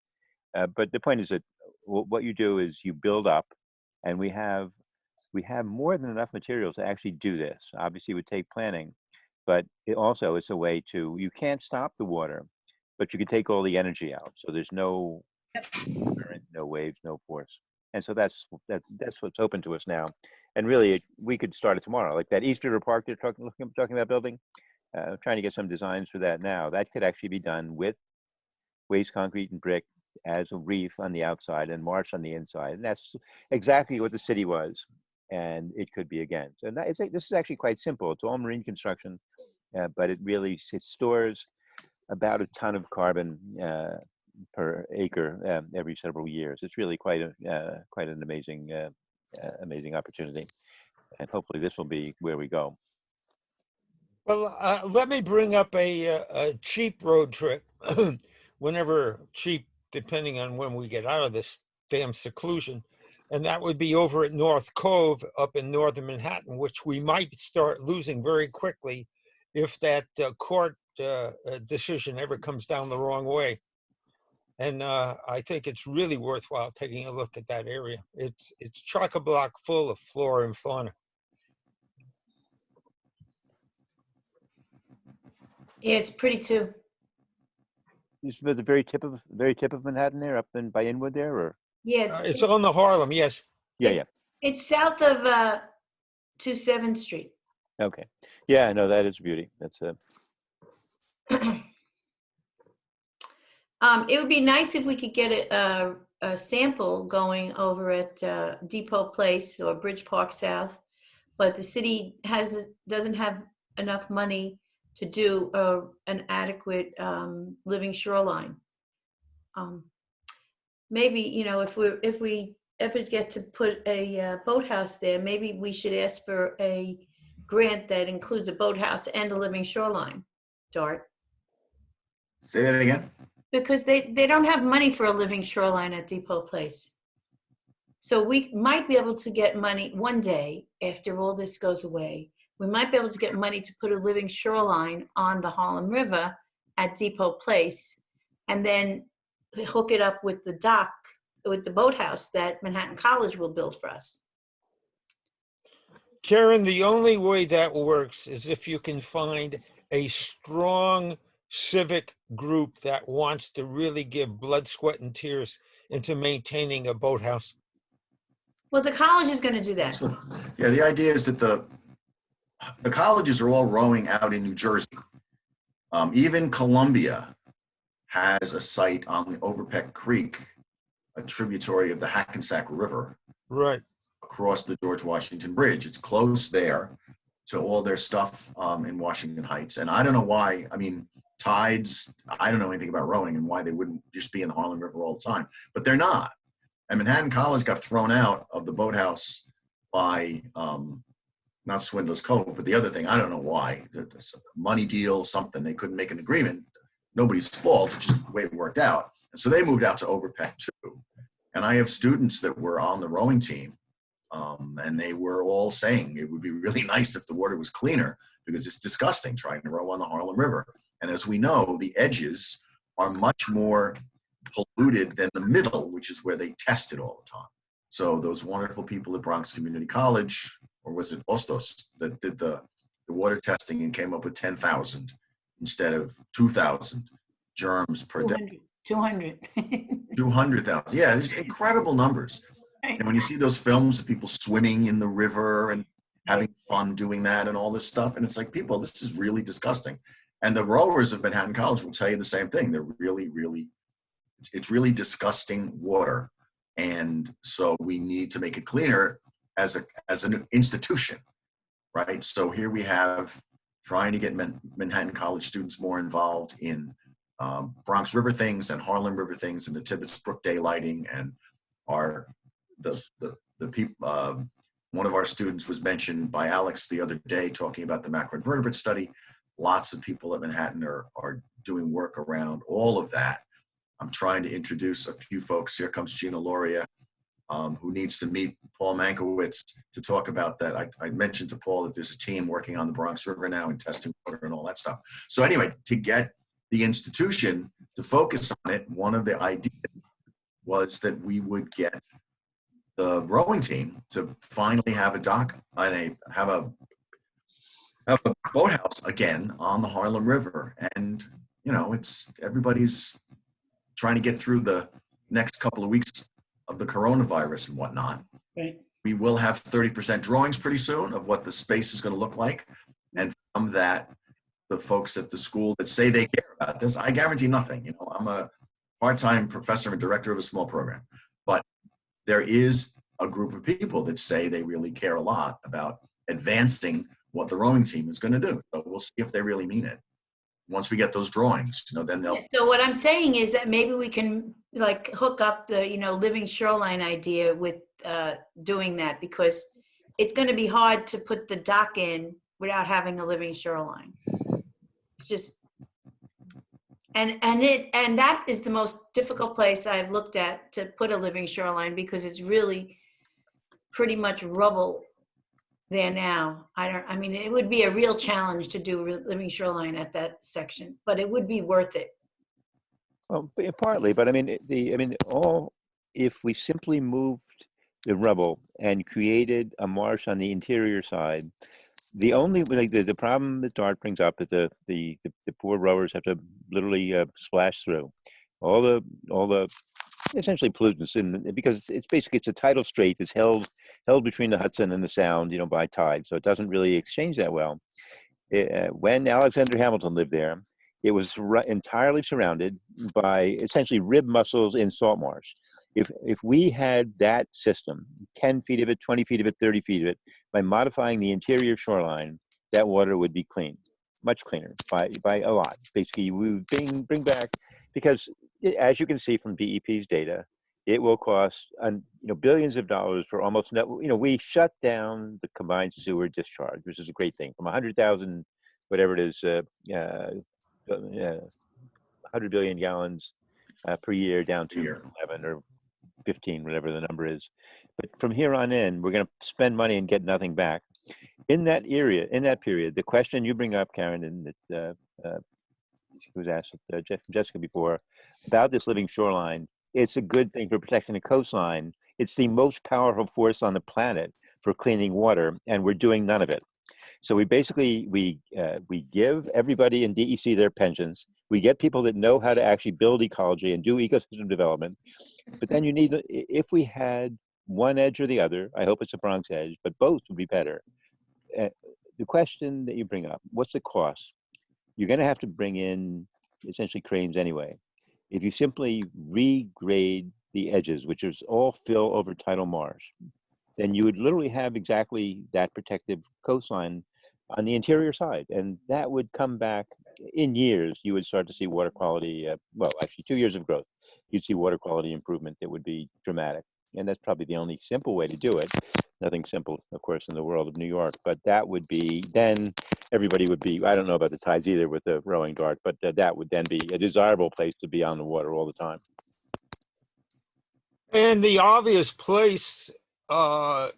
But the point is that what you do is you build up, and we have more than enough materials to actually do this. Obviously, it would take planning, but it's a way to, you can't stop the water, but you can take all the energy out. So there's no current, no waves, no force. And so that's what's open to us now. And really, we could start it tomorrow. Like that East River Park they're talking about building, trying to get some designs for that now. That could actually be done with waste, concrete, and brick as a reef on the outside and marsh on the inside. And that's exactly what the city was. And it could be again. So this is actually quite simple. It's all marine construction, but it stores about a ton of carbon per acre every several years. It's really quite an amazing opportunity, and hopefully this will be where we go. Well, let me bring up a cheap road trip, whenever cheap, depending on when we get out of this damn seclusion. And that would be over at North Cove up in northern Manhattan, which we might start losing very quickly if that court decision ever comes down the wrong way. And I think it's really worthwhile taking a look at that area. It's chock-a-block full of flora and fauna. Yeah, it's pretty too. It's at the very tip of Manhattan there, up in by Inwood there, or Yeah, It's on the Harlem, yes. yeah. it's south of 27th Street. Okay. Yeah, no, that is beauty. That's It would be nice if we could get a sample going over at Depot Place or Bridge Park South, but the city doesn't have enough money to do an adequate living shoreline. Maybe, you know, if we ever get to put a boathouse there, maybe we should ask for a grant that includes a boathouse and a living shoreline. Dart. Say that again. Because they don't have money for a living shoreline at Depot Place. So we might be able to get money one day after all this goes away. We might be able to get money to put a living shoreline on the Harlem River at Depot Place and then hook it up with the dock, with the boathouse that Manhattan College will build for us. Karen, the only way that works is if you can find a strong civic group that wants to really give blood, sweat, and tears into maintaining a boathouse. Well, the college is going to do that. Yeah, the idea is that the colleges are all rowing out in New Jersey. Even Columbia has a site on the Overpeck Creek, a tributary of the Hackensack River. Right. Across the George Washington Bridge. It's close there to all their stuff in Washington Heights. And I don't know why, I mean, tides, I don't know anything about rowing and why they wouldn't just be in the Harlem River all the time, but they're not. And Manhattan College got thrown out of the boathouse by, not Swindler's Cove, but the other thing, I don't know why, money deal, something, they couldn't make an agreement. Nobody's fault, it's just the way it worked out. And so they moved out to Overpeck too. And I have students that were on the rowing team, and they were all saying it would be really nice if the water was cleaner because it's disgusting trying to row on the Harlem River. And as we know, the edges are much more polluted than the middle, which is where they test it all the time. So those wonderful people at Bronx Community College, or was it Ostos, that did the water testing and came up with 10,000 instead of 2,000 germs per day. 200. 200,000. Yeah, these incredible numbers. And when you see those films of people swimming in the river and having fun doing that and all this stuff, and it's like, people, this is really disgusting. And the rowers of Manhattan College will tell you the same thing. They're really, really, it's really disgusting water. And so we need to make it cleaner as an institution, right? So here we have trying to get Manhattan College students more involved in Bronx River things and Harlem River things and the Tibbetts Brook daylighting and the people. One of our students was mentioned by Alex the other day talking about the macroinvertebrate study. Lots of people at Manhattan are doing work around all of that. I'm trying to introduce a few folks. Here comes Gina Loria, who needs to meet Paul Manchiewicz to talk about that. I mentioned to Paul that there's a team working on the Bronx River now and testing water and all that stuff. So anyway, to get the institution to focus on it, one of the ideas was that we would get the rowing team to finally have a dock and have a boathouse again on the Harlem River. And, you know, everybody's trying to get through the next couple of weeks of the coronavirus and whatnot. Right. We will have 30% drawings pretty soon of what the space is going to look like. And from that, the folks at the school that say they care about this, I guarantee nothing. You know, I'm a part-time professor and director of a small program, but there is a group of people that say they really care a lot about advancing what the rowing team is going to do. So we'll see if they really mean it. Once we get those drawings, you know, then they'll. So what I'm saying is that maybe we can like hook up the, you know, living shoreline idea with doing that, because it's going to be hard to put the dock in without having a living shoreline. It's just, and that is the most difficult place I've looked at to put a living shoreline, because it's really pretty much rubble there now. I mean, it would be a real challenge to do living shoreline at that section, but it would be worth it. Well, partly, but I mean, if we simply moved the rubble and created a marsh on the interior side, the only, like, the problem that Dart brings up is the poor rowers have to literally splash through all the essentially pollutants because it's a tidal strait that's held between the Hudson and the Sound, by tide, so it doesn't really exchange that well. When Alexander Hamilton lived there, it was entirely surrounded by essentially rib mussels in salt marsh. If we had that system, 10 feet of it, 20 feet of it, 30 feet of it, by modifying the interior shoreline, that water would be clean, much cleaner by a lot. Basically, we would bring back, because as you can see from BEP's data, it will cost billions of dollars for almost no. We shut down the combined sewer discharge, which is a great thing, from 100,000, whatever it is, 100 billion gallons per year down to 11 or 15, whatever the number is. But from here on in, we're going to spend money and get nothing back. In that area, in that period, the question you bring up, Karen, and that was asked Jessica before about this living shoreline, it's a good thing for protecting the coastline. It's the most powerful force on the planet for cleaning water, and we're doing none of it. So we basically, we give everybody in DEC their pensions. We get people that know how to actually build ecology and do ecosystem development. But then you need, if we had one edge or the other, I hope it's a Bronx edge, but both would be better. The question that you bring up, what's the cost? You're going to have to bring in essentially cranes anyway. If you simply regrade the edges, which is all fill over tidal marsh, then you would literally have exactly that protective coastline on the interior side. And that would come back in years. You would start to see water quality, well, actually 2 years of growth, you'd see water quality improvement that would be dramatic. And that's probably the only simple way to do it. Nothing simple, of course, in the world of New York, but that would be, then everybody would be, I don't know about the tides either with the rowing Dart, but that would then be a desirable place to be on the water all the time. And the obvious place to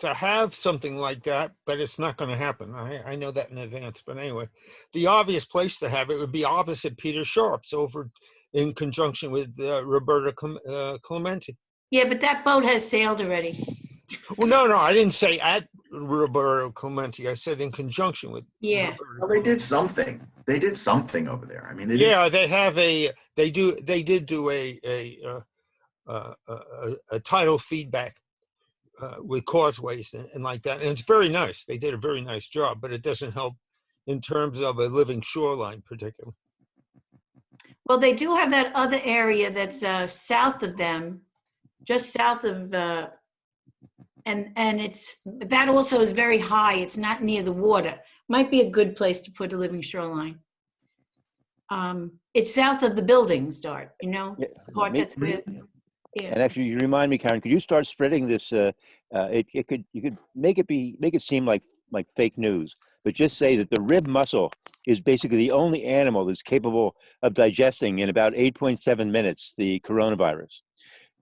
have something like that, but it's not going to happen. I know that in advance, but anyway, the obvious place to have it would be opposite Peter Sharp's, over in conjunction with Roberta Clementi. Yeah, but that boat has sailed already. Well, no, I didn't say at Roberta Clementi. I said in conjunction with. Yeah. Roberta Well, they did something. They did something over there. I mean, they yeah, they have a. They did do a tidal feedback with causeways and like that, and it's very nice. They did a very nice job, but it doesn't help in terms of a living shoreline, particularly. Well, they do have that other area that's south of them, just south of, and that also is very high. It's not near the water. Might be a good place to put a living shoreline. It's south of the buildings, Dart. Yeah, part that's with. Yeah. And actually, you remind me, Karen, could you start spreading this? You could make it seem like fake news, but just say that the rib mussel is basically the only animal that's capable of digesting in about 8.7 minutes the coronavirus.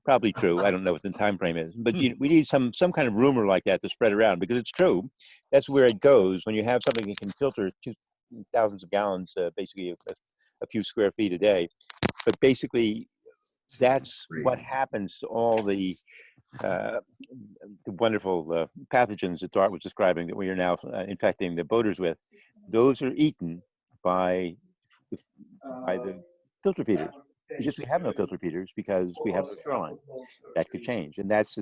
Probably true. I don't know what the time frame is, but we need some kind of rumor like that to spread around, because it's true. That's where it goes when you have something that can filter thousands of gallons, basically a few square feet a day. But basically, that's what happens to all the wonderful pathogens that Dart was describing that we are now infecting the boaters with. Those are eaten by the filter feeders. It's just we have no filter feeders because we have the shoreline. That could change, and that's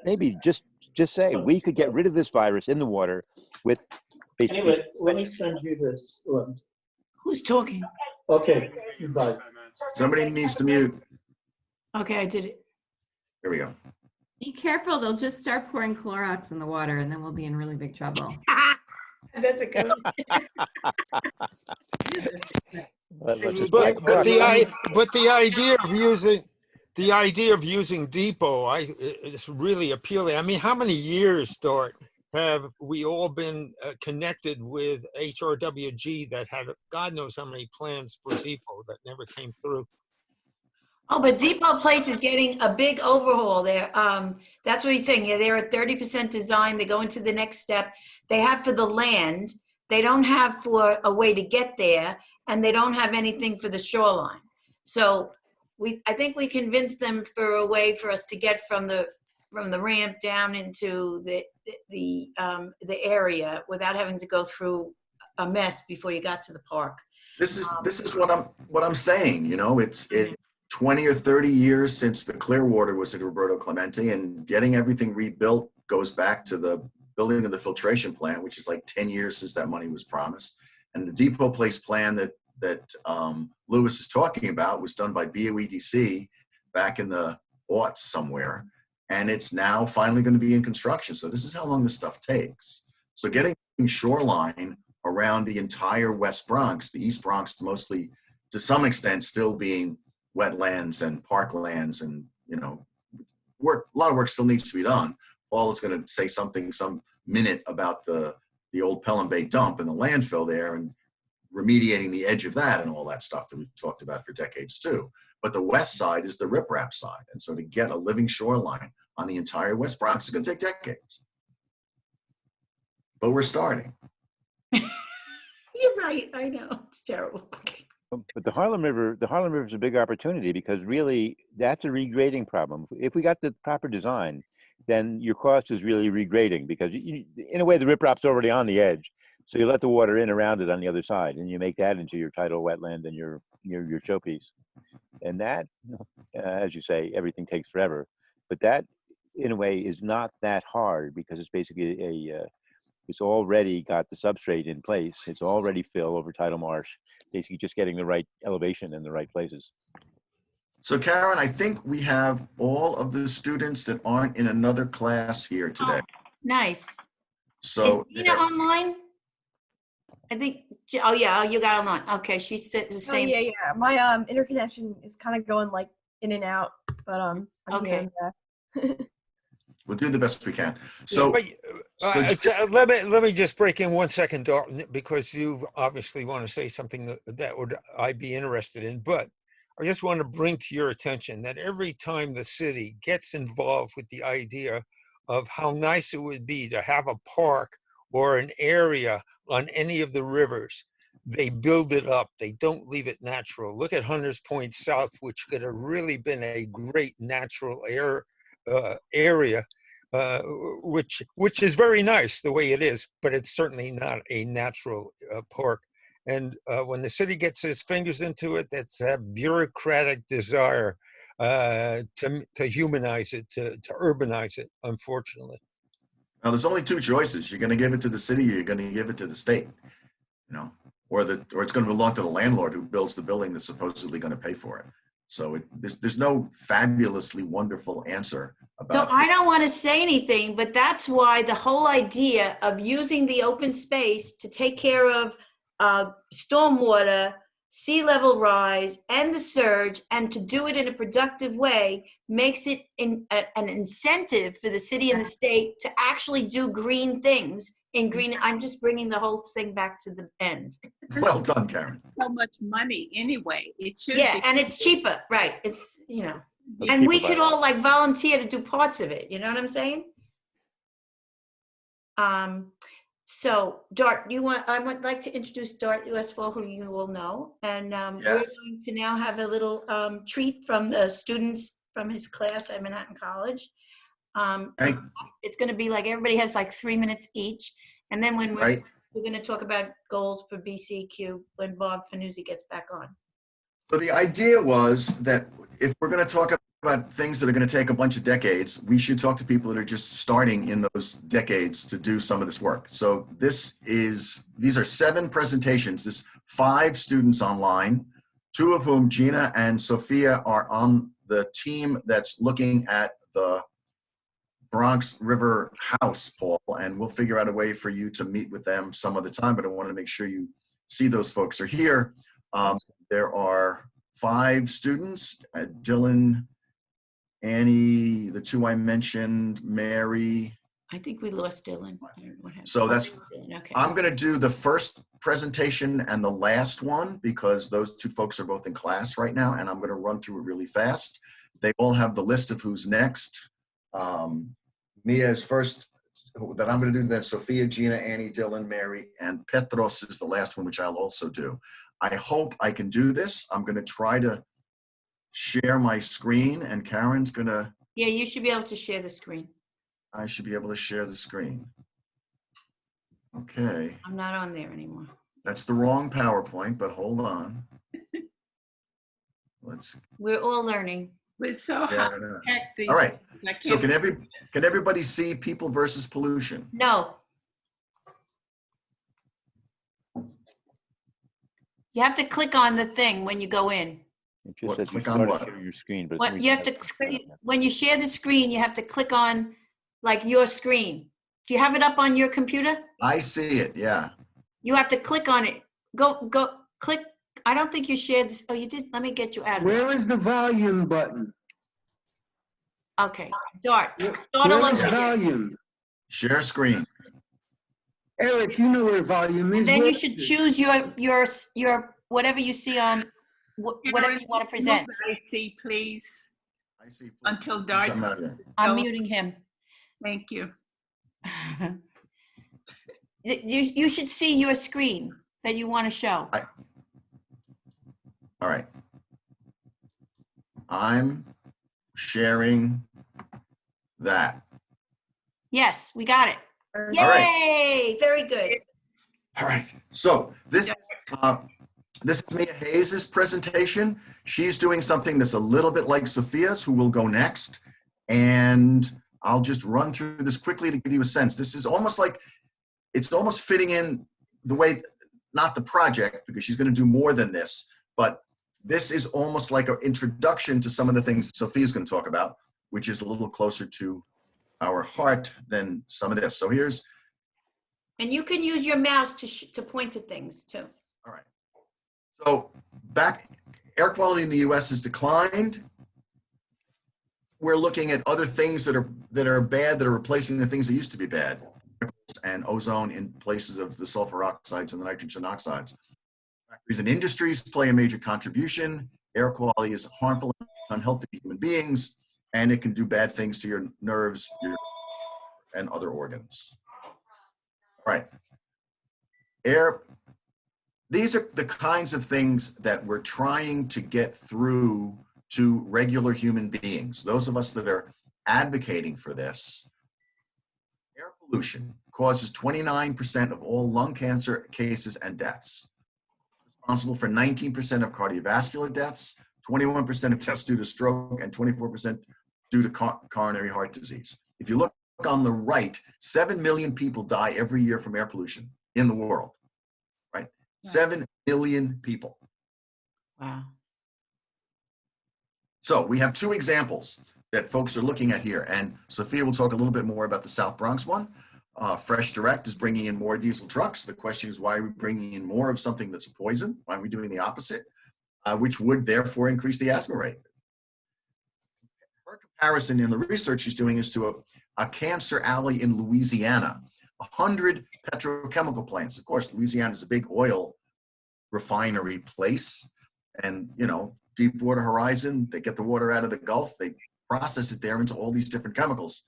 maybe just say we could get rid of this virus in the water with. Anyway, let me send you this one. Who's talking? Okay, bye. Somebody needs to mute. Okay, I did it. Here we go. Be careful, they'll just start pouring Clorox in the water and then we'll be in really big trouble. That's a good. But the idea of using depot is really appealing. I mean, how many years, Dart, have we all been connected with HRWG that had God knows how many plans for depot that never came through? Oh, but Depot Place is getting a big overhaul there. That's what he's saying. Yeah, they're at 30% design. They go into the next step. They have for the land. They don't have for a way to get there, and they don't have anything for the shoreline. So I think we convinced them for a way for us to get from the ramp down into the area without having to go through a mess before you got to the park. This is what I'm saying. You know, it's 20 or 30 years since the Clearwater was at Roberto Clemente, and getting everything rebuilt goes back to the building of the filtration plant, which is like 10 years since that money was promised. And the Depot Place plan that Lewis is talking about was done by BOEDC back in the aughts somewhere. And it's now finally going to be in construction. So this is how long this stuff takes. So getting shoreline around the entire West Bronx, the East Bronx mostly to some extent still being wetlands and parklands, and a lot of work still needs to be done. Paul is going to say something some minute about the old Pelham Bay dump and the landfill there and remediating the edge of that and all that stuff that we've talked about for decades too. But the west side is the riprap side. And so to get a living shoreline on the entire West Bronx is going to take decades. But we're starting. You're right. I know. It's terrible. But the Harlem River is a big opportunity, because really that's a regrading problem. If we got the proper design, then your cost is really regrading, because in a way the riprap's already on the edge. So you let the water in around it on the other side, and you make that into your tidal wetland and your showpiece. And that, as you say, everything takes forever. But that, in a way, is not that hard, because it's basically it's already got the substrate in place. It's already fill over tidal marsh. Basically just getting the right elevation in the right places. So Karen, I think we have all of the students that aren't in another class here today. Oh, nice. So is Gina online? I think, oh yeah, you got online. Okay, she said the same. Oh, yeah. My interconnection is kind of going like in and out, but I'm okay. We'll do the best we can. So, let me just break in 1 second, Dalton, because you obviously want to say something that would I'd be interested in. But I just want to bring to your attention that every time the city gets involved with the idea of how nice it would be to have a park or an area on any of the rivers, they build it up. They don't leave it natural. Look at Hunters Point South, which could have really been a great natural area, which is very nice the way it is, but it's certainly not a natural park. And when the city gets its fingers into it, that's a bureaucratic desire to humanize it, to urbanize it, unfortunately. Now there's only two choices. You're going to give it to the city, or you're going to give it to the state, or it's going to belong to the landlord who builds the building that's supposedly going to pay for it. So there's no fabulously wonderful answer about. So I don't want to say anything, but that's why the whole idea of using the open space to take care of stormwater, sea level rise, and the surge, and to do it in a productive way makes it an incentive for the city and the state to actually do green things in green. I'm just bringing the whole thing back to the end. Well done, Karen. So much money anyway. It should Yeah, be. and it's cheaper, right? It's, and we could all like volunteer to do parts of it. You know what I'm saying? So Dart, I would like to introduce Dart Westphal, who you will know. And we're going to now have a little treat from the students from his class at Manhattan College. It's going to be like everybody has like 3 minutes each. And then when we're going to talk about goals for BCEQ when Bob Fanuzzi gets back on. So the idea was that if we're going to talk about things that are going to take a bunch of decades, we should talk to people that are just starting in those decades to do some of this work. So these are 7 presentations. There's 5 students online, 2 of whom, Gina and Sophia, are on the team that's looking at the Bronx River House, Paul, and we'll figure out a way for you to meet with them some other time, but I wanted to make sure you see those folks are here. There are 5 students, Dylan, Annie, the 2 I mentioned, Mary, I think we lost Dylan. I don't know what happened. So that's, Dylan, okay. I'm going to do the first presentation and the last one because those two folks are both in class right now, and I'm going to run through it really fast. They all have the list of who's next. Mia is first, that I'm going to do, then Sophia, Gina, Annie, Dylan, Mary, and Petros is the last one, which I'll also do. I hope I can do this. I'm going to try to share my screen, and Karen's going to... Yeah, you should be able to share the screen. I should be able to share the screen. Okay. I'm not on there anymore. That's the wrong PowerPoint, but hold on. Let's... We're all learning. We're so Yeah, hot. all right. So can everybody see people versus pollution? No. You have to click on the thing when you go in. It just What, says you click on started what? sharing your screen, but What you have to, when you share the screen, you have to click on like your screen. Do you have it up on your computer? I see it, yeah. You have to click on it. Go, click. I don't think you shared this. Oh, you did. Let me get you out of this. Where is the volume button? Okay, start Where all is over again. volume? Share screen. Eric, you know where volume is. And then Where you is should it? choose your whatever you see on whatever you want to present. I see, please. I see. Until dark. Something out here. I'm No. muting him. Thank you. You should see your screen that you want to show. All right. I'm sharing that. Yes, we got it. Yay! All right. Very good. All right. So this is Mia Hayes' presentation. She's doing something that's a little bit like Sophia's, who will go next. And I'll just run through this quickly to give you a sense. This is almost like, it's almost fitting in the way, not the project, because she's going to do more than this, but this is almost like an introduction to some of the things Sophia's going to talk about, which is a little closer to our heart than some of this. So here's... And you can use your mouse to point to things too. All right. So air quality in the U.S. has declined. We're looking at other things that are bad, that are replacing the things that used to be bad, and ozone in places of the sulfur oxides and the nitrogen oxides. Factories and industries play a major contribution. Air quality is harmful and unhealthy to human beings, and it can do bad things to your nerves and other organs. All right. These are the kinds of things that we're trying to get through to regular human beings. Those of us that are advocating for this. Air pollution causes 29% of all lung cancer cases and deaths. Responsible for 19% of cardiovascular deaths, 21% of deaths due to stroke, and 24% due to coronary heart disease. If you look on the right, 7 million people die every year from air pollution in the world, right? 7 million people. Wow. So we have two examples that folks are looking at here, and Sophia will talk a little bit more about the South Bronx one. Fresh Direct is bringing in more diesel trucks. The question is, why are we bringing in more of something that's a poison? Why aren't we doing the opposite? Which would therefore increase the asthma rate. Her comparison in the research she's doing is to a cancer alley in Louisiana, 100 petrochemical plants. Of course, Louisiana is a big oil refinery place, and Deepwater Horizon, they get the water out of the Gulf, they process it there into all these different chemicals.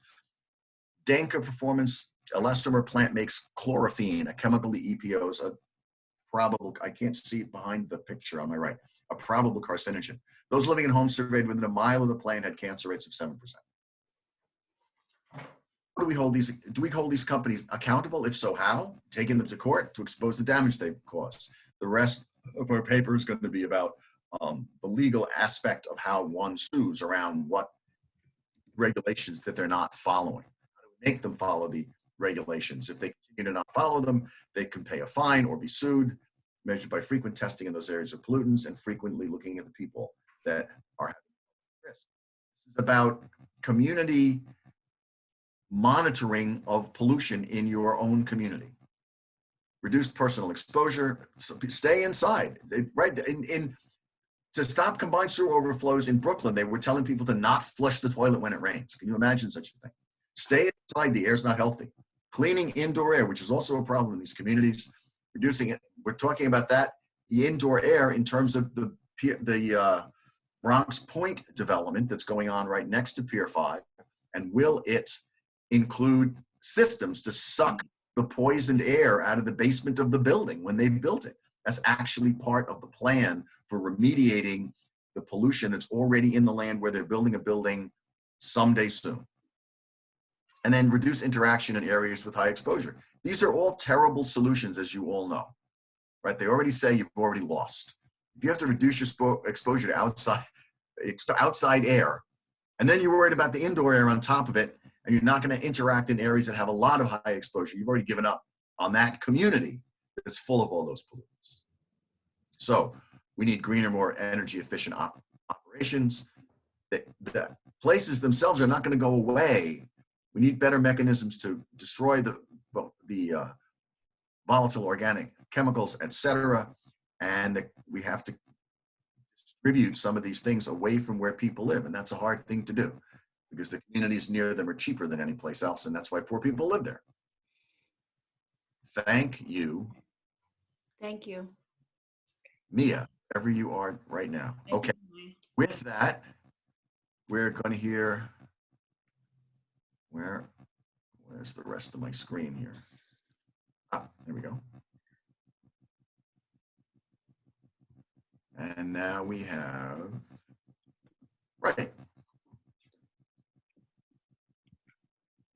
Danker Performance Elastomer plant makes chlorophene, a chemical the EPOs, a probable, I can't see it behind the picture on my right, a probable carcinogen. Those living in homes surveyed within a mile of the plant had cancer rates of 7%. Do we hold these companies accountable? If so, how? Taking them to court to expose the damage they've caused. The rest of our paper is going to be about the legal aspect of how one sues around what regulations that they're not following. How do we make them follow the regulations? If they continue to not follow them, they can pay a fine or be sued, measured by frequent testing in those areas of pollutants and frequently looking at the people that are having risk. This is about community monitoring of pollution in your own community. Reduced personal exposure, stay inside. Right to stop combined sewer overflows in Brooklyn, they were telling people to not flush the toilet when it rains. Can you imagine such a thing? Stay inside, the air's not healthy. Cleaning indoor air, which is also a problem in these communities, reducing it. We're talking about that, the indoor air in terms of the Bronx Point development that's going on right next to Pier 5. And will it include systems to suck the poisoned air out of the basement of the building when they built it? That's actually part of the plan for remediating the pollution that's already in the land where they're building a building someday soon. And then reduce interaction in areas with high exposure. These are all terrible solutions, as you all know, right? They already say you've already lost. If you have to reduce your exposure to outside air, and then you're worried about the indoor air on top of it, and you're not going to interact in areas that have a lot of high exposure, you've already given up on that community that's full of all those pollutants. So we need greener, more energy efficient operations. The places themselves are not going to go away. We need better mechanisms to destroy the volatile organic chemicals, et cetera. And we have to distribute some of these things away from where people live. And that's a hard thing to do because the communities near them are cheaper than any place else. And that's why poor people live there. Thank you. Thank you. Mia, wherever you are right now. Okay. With that, we're going to hear, where's the rest of my screen here? Ah, there we go. And now we have, right.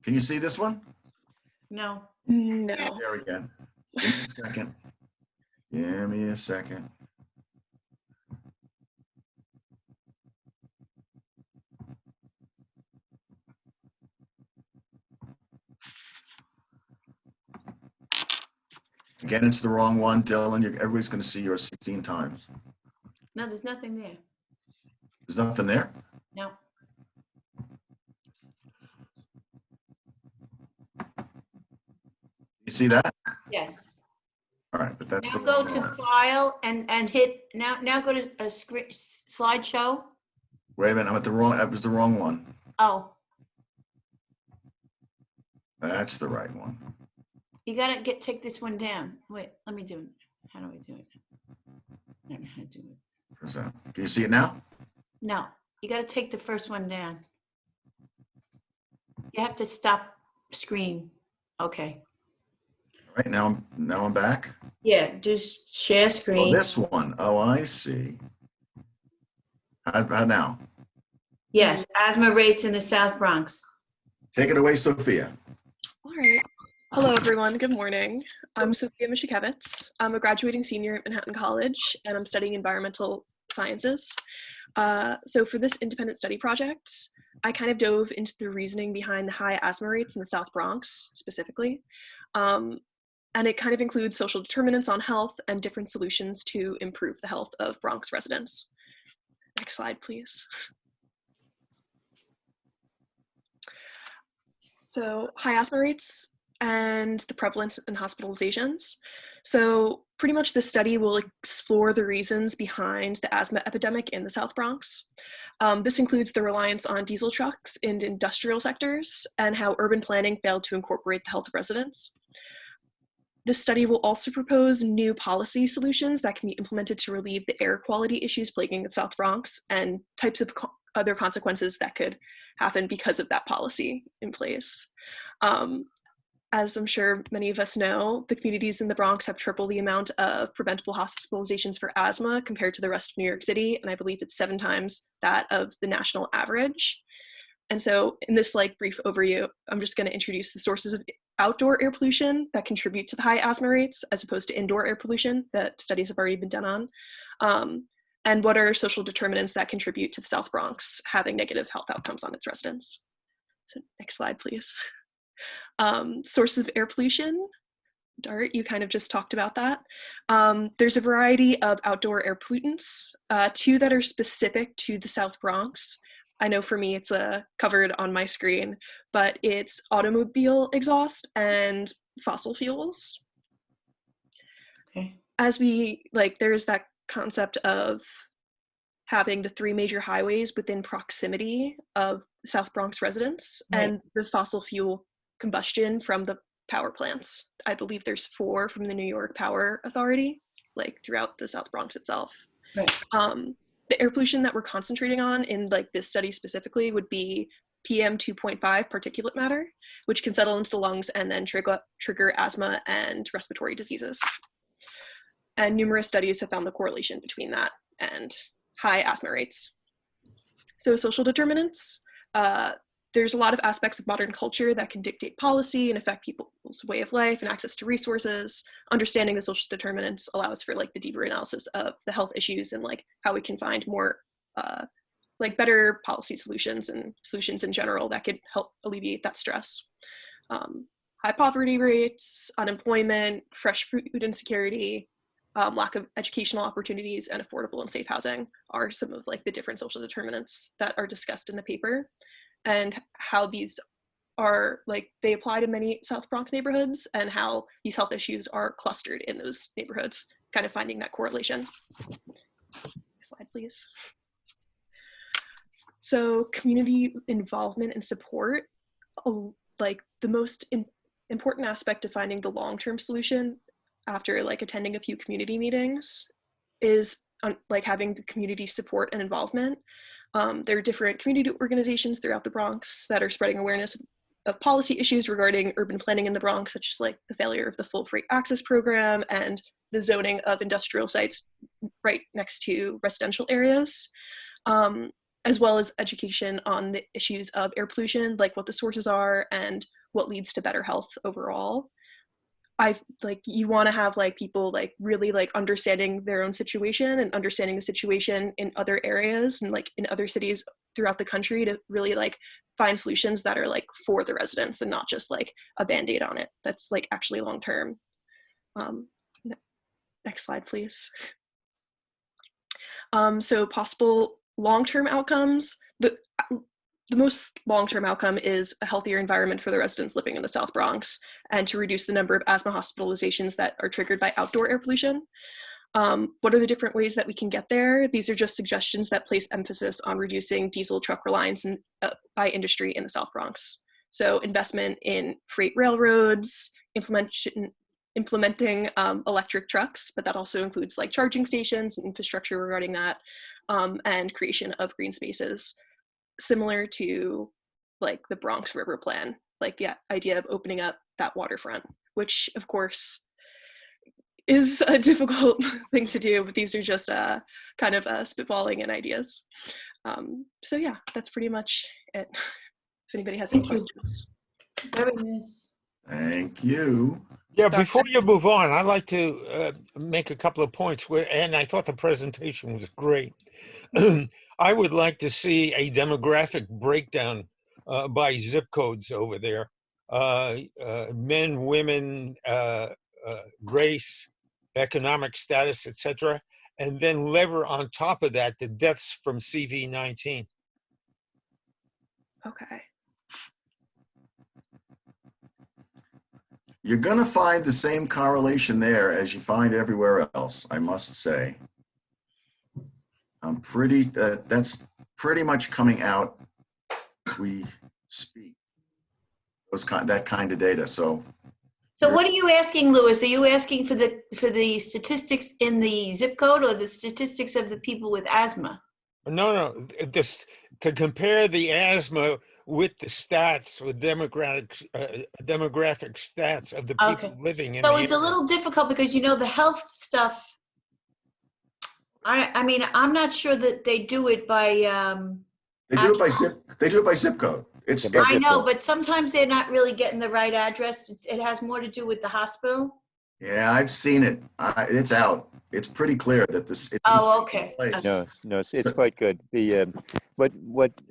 Can you see this one? No. No. There again. Give me a second. Give me a second. Again, it's the wrong one, Dylan. Everybody's going to see yours 16 times. No, there's nothing there. There's nothing there? No. You see that? Yes. All right, but that's Now the go wrong to one. file and hit, now go to a slideshow. Wait a minute, I'm at the wrong, that was the wrong one. Oh, That's the right one. you gotta take this one down. Wait, let me do it. How do I do it? I don't know how to do it. Where's that? Can you see it now? No, you gotta take the first one down. You have to stop screen. Okay. All right, now I'm back. Yeah, just share Oh, screen. this one. Oh, I see. How now? Yes, asthma rates in the South Bronx. Take it away, Sophia. All right. Hello, everyone. Good morning. I'm Sophia Manchiewicz. I'm a graduating senior at Manhattan College, and I'm studying environmental sciences. So for this independent study project, I kind of dove into the reasoning behind the high asthma rates in the South Bronx specifically. And it kind of includes social determinants on health and different solutions to improve the health of Bronx residents. Next slide, please. So high asthma rates and the prevalence and hospitalizations. So pretty much this study will explore the reasons behind the asthma epidemic in the South Bronx. This includes the reliance on diesel trucks in industrial sectors and how urban planning failed to incorporate the health of residents. This study will also propose new policy solutions that can be implemented to relieve the air quality issues plaguing the South Bronx and types of other consequences that could happen because of that policy in place. As I'm sure many of us know, the communities in the Bronx have triple the amount of preventable hospitalizations for asthma compared to the rest of New York City, and I believe it's 7 times that of the national average. And so in this brief overview, I'm just going to introduce the sources of outdoor air pollution that contribute to the high asthma rates as opposed to indoor air pollution that studies have already been done on, and what are social determinants that contribute to the South Bronx having negative health outcomes on its residents. So next slide, please. Sources of air pollution. Dart, you kind of just talked about that. There's a variety of outdoor air pollutants, 2 that are specific to the South Bronx. I know for me it's covered on my screen, but it's automobile exhaust and fossil fuels. Okay. As there's that concept of having the 3 major highways within proximity of South Bronx residents Right. and the fossil fuel combustion from the power plants. I believe there's 4 from the New York Power Authority, like throughout the South Bronx itself. Right. The air pollution that we're concentrating on in like this study specifically would be PM 2.5 particulate matter, which can settle into the lungs and then trigger asthma and respiratory diseases. And numerous studies have found the correlation between that and high asthma rates. So social determinants, there's a lot of aspects of modern culture that can dictate policy and affect people's way of life and access to resources. Understanding the social determinants allows for like the deeper analysis of the health issues and like how we can find more like better policy solutions and solutions in general that could help alleviate that stress. High poverty rates, unemployment, fresh food insecurity, lack of educational opportunities, and affordable and safe housing are some of like the different social determinants that are discussed in the paper, and how these are like they apply to many South Bronx neighborhoods and how these health issues are clustered in those neighborhoods, kind of finding that correlation. Next slide, please. So community involvement and support, like the most important aspect of finding the long-term solution after like attending a few community meetings is like having the community support and involvement. There are different community organizations throughout the Bronx that are spreading awareness of policy issues regarding urban planning in the Bronx, such as like the failure of the full freight access program and the zoning of industrial sites right next to residential areas, as well as education on the issues of air pollution, like what the sources are and what leads to better health overall. You want to have like people like really like understanding their own situation and understanding the situation in other areas and like in other cities throughout the country to really like find solutions that are like for the residents and not just like a band-aid on it. That's like actually long-term. Next slide, please. So possible long-term outcomes. The most long-term outcome is a healthier environment for the residents living in the South Bronx and to reduce the number of asthma hospitalizations that are triggered by outdoor air pollution. What are the different ways that we can get there? These are just suggestions that place emphasis on reducing diesel truck reliance by industry in the South Bronx. So investment in freight railroads, implementing electric trucks, but that also includes like charging stations and infrastructure regarding that, and creation of green spaces, similar to like the Bronx River Plan, like the idea of opening up that waterfront, which of course is a difficult thing to do, but these are just kind of spitballing and ideas. So yeah, that's pretty much it. If anybody has any questions. Very nice. Thank you. Yeah, before you move on, I'd like to make a couple of points and I thought the presentation was great. I would like to see a demographic breakdown by zip codes over there. Men, women, race, economic status, etc. And then lever on top of that the deaths from CV-19. Okay. You're going to find the same correlation there as you find everywhere else, I must say. That's pretty much coming out as we speak. That kind of data. So what are you asking, Louis? Are you asking for the statistics in the zip code or the statistics of the people with asthma? No, this to compare the asthma with the stats, with demographic stats of the people living in. So it's a little difficult because you know the health stuff. I mean, I'm not sure that they do it by. They do it by zip code. I know, but sometimes they're not really getting the right address. It has more to do with the hospital. Yeah, I've seen it. It's out. It's pretty clear that this. Okay. No, it's quite good. The I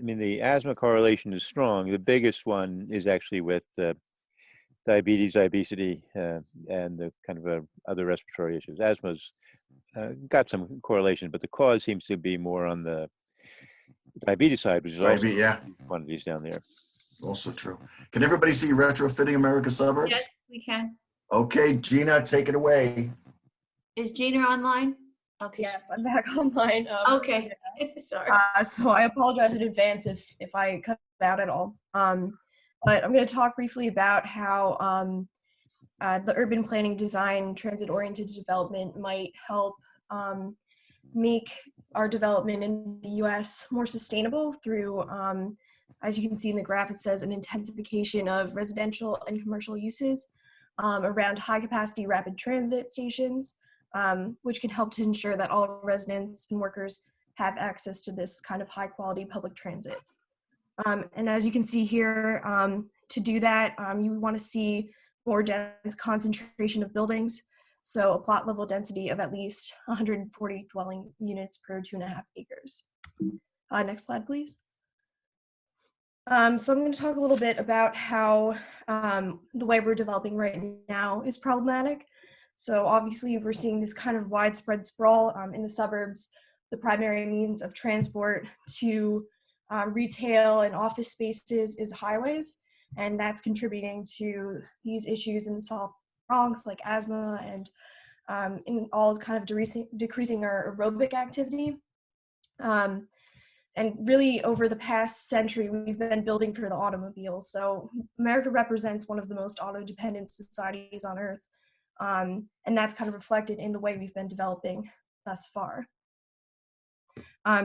mean, the asthma correlation is strong. The biggest one is actually with diabetes, obesity, and the kind of other respiratory issues. Asthma's got some correlation, but the cause seems to be more on the diabetes side, which is also quantities down there. Also true. Can everybody see Retrofitting America's Suburbs? Yes, we can. Okay, Gina, take it away. Is Gina online? Okay. Yes, I'm back online. Okay. Sorry. So I apologize in advance if I cut out at all. But I'm going to talk briefly about how the urban planning design transit-oriented development might help make our development in the US more sustainable through, as you can see in the graph, it says an intensification of residential and commercial uses around high-capacity rapid transit stations, which can help to ensure that all residents and workers have access to this kind of high-quality public transit. And as you can see here, to do that, you want to see more dense concentration of buildings, so a plot level density of at least 140 dwelling units per 2.5 acres. Next slide, please. So I'm going to talk a little bit about how the way we're developing right now is problematic. So obviously we're seeing this kind of widespread sprawl in the suburbs. The primary means of transport to retail and office spaces is highways, and that's contributing to these issues in the South Bronx, like asthma, and in all is kind of decreasing our aerobic activity. And really over the past century, we've been building for the automobile. So America represents one of the most auto-dependent societies on earth. And that's kind of reflected in the way we've been developing thus far.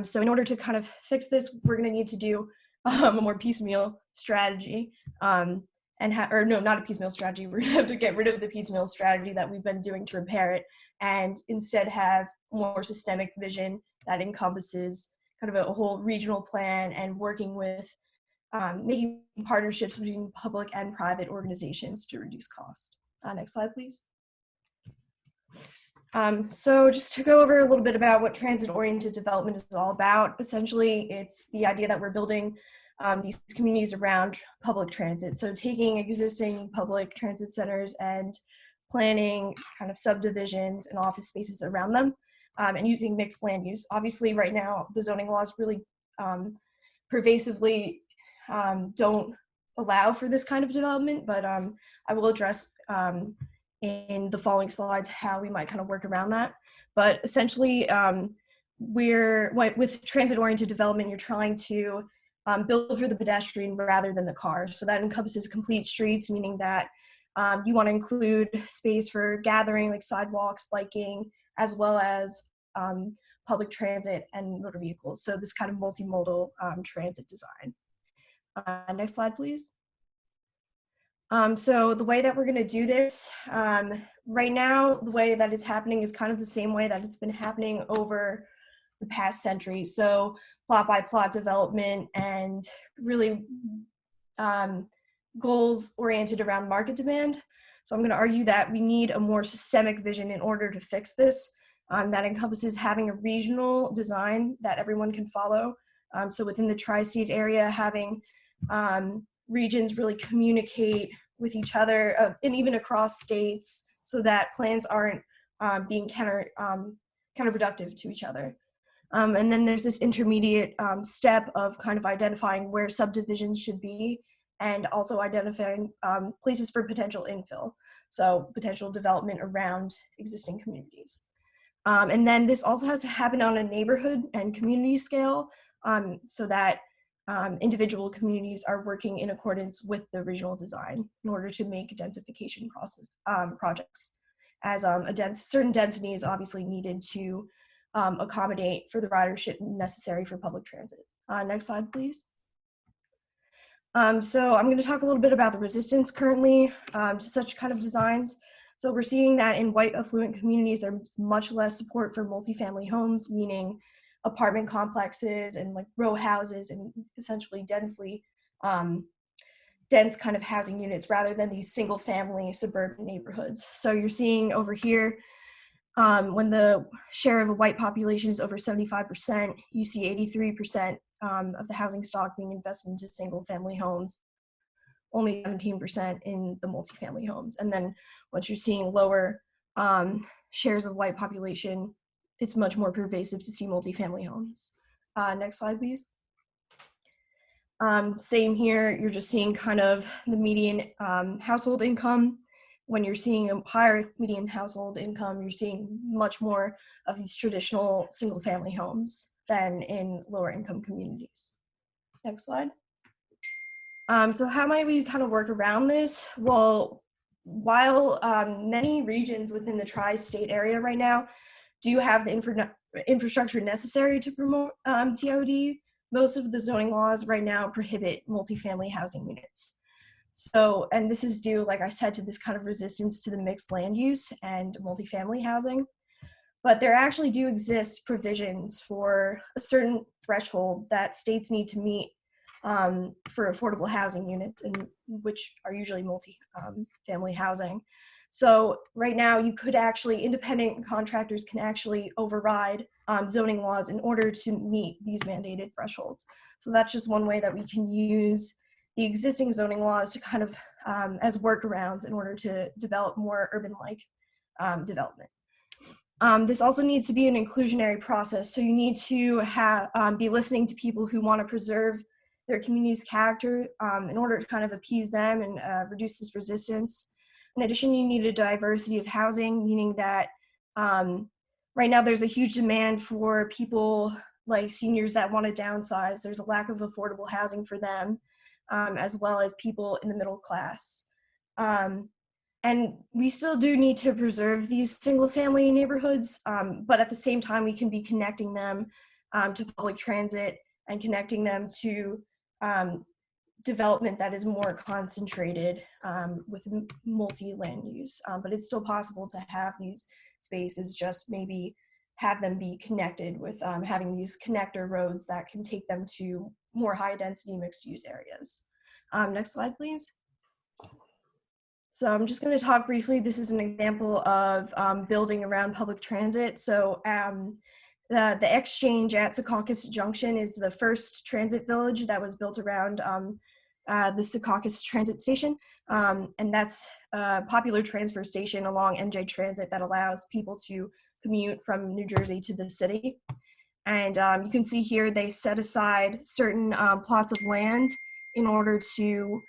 So in order to kind of fix this, we're going to need to do a more piecemeal strategy. Or no, not a piecemeal strategy. We're going to have to get rid of the piecemeal strategy that we've been doing to repair it, and instead have more systemic vision that encompasses kind of a whole regional plan and working with making partnerships between public and private organizations to reduce cost. Next slide, please. So just to go over a little bit about what transit-oriented development is all about, essentially it's the idea that we're building these communities around public transit. So taking existing public transit centers and planning kind of subdivisions and office spaces around them, and using mixed land use. Obviously right now the zoning laws really pervasively don't allow for this kind of development, but I will address in the following slides how we might kind of work around that. But essentially with transit-oriented development, you're trying to build for the pedestrian rather than the car. So that encompasses complete streets, meaning that you want to include space for gathering like sidewalks, biking, as well as public transit and motor vehicles. So this kind of multimodal transit design. Next slide, please. So the way that we're going to do this, right now, the way that it's happening is kind of the same way that it's been happening over the past century. So plot by plot development and really goals oriented around market demand. So I'm going to argue that we need a more systemic vision in order to fix this. That encompasses having a regional design that everyone can follow. So within the tri-state area, having regions really communicate with each other and even across states so that plans aren't being counterproductive to each other. And then there's this intermediate step of kind of identifying where subdivisions should be and also identifying places for potential infill. So potential development around existing communities. And then this also has to happen on a neighborhood and community scale so that individual communities are working in accordance with the regional design in order to make densification projects, as certain density is obviously needed to accommodate for the ridership necessary for public transit. Next slide, please. So I'm going to talk a little bit about the resistance currently to such kind of designs. So we're seeing that in white affluent communities, there's much less support for multifamily homes, meaning apartment complexes and like row houses and essentially dense kind of housing units rather than these single family suburban neighborhoods. So you're seeing over here, when the share of a white population is over 75%, you see 83% of the housing stock being invested into single family homes, only 17% in the multifamily homes. And then once you're seeing lower shares of white population, it's much more pervasive to see multifamily homes. Next slide, please. Same here, you're just seeing kind of the median household income. When you're seeing a higher median household income, you're seeing much more of these traditional single family homes than in lower income communities. Next slide. So how might we kind of work around this? Well, while many regions within the tri-state area right now do have the infrastructure necessary to promote TOD, most of the zoning laws right now prohibit multifamily housing units. So, and this is due, like I said, to this kind of resistance to the mixed land use and multifamily housing. But there actually do exist provisions for a certain threshold that states need to meet for affordable housing units, and which are usually multi-family housing. So right now you could actually, independent contractors can actually override zoning laws in order to meet these mandated thresholds. So that's just one way that we can use the existing zoning laws to kind of as workarounds in order to develop more urban-like development. This also needs to be an inclusionary process. So you need to be listening to people who want to preserve their community's character in order to kind of appease them and reduce this resistance. In addition, you need a diversity of housing, meaning that right now there's a huge demand for people like seniors that want to downsize. There's a lack of affordable housing for them, as well as people in the middle class. And we still do need to preserve these single family neighborhoods, but at the same time, we can be connecting them to public transit and connecting them to development that is more concentrated with multi-land use. But it's still possible to have these spaces, just maybe have them be connected with having these connector roads that can take them to more high density mixed use areas. Next slide, please. So I'm just going to talk briefly. This is an example of building around public transit. So the Exchange at Secaucus Junction is the first transit village that was built around the Secaucus Transit Station. And that's a popular transfer station along NJ Transit that allows people to commute from New Jersey to the city. And you can see here they set aside certain plots of land in order to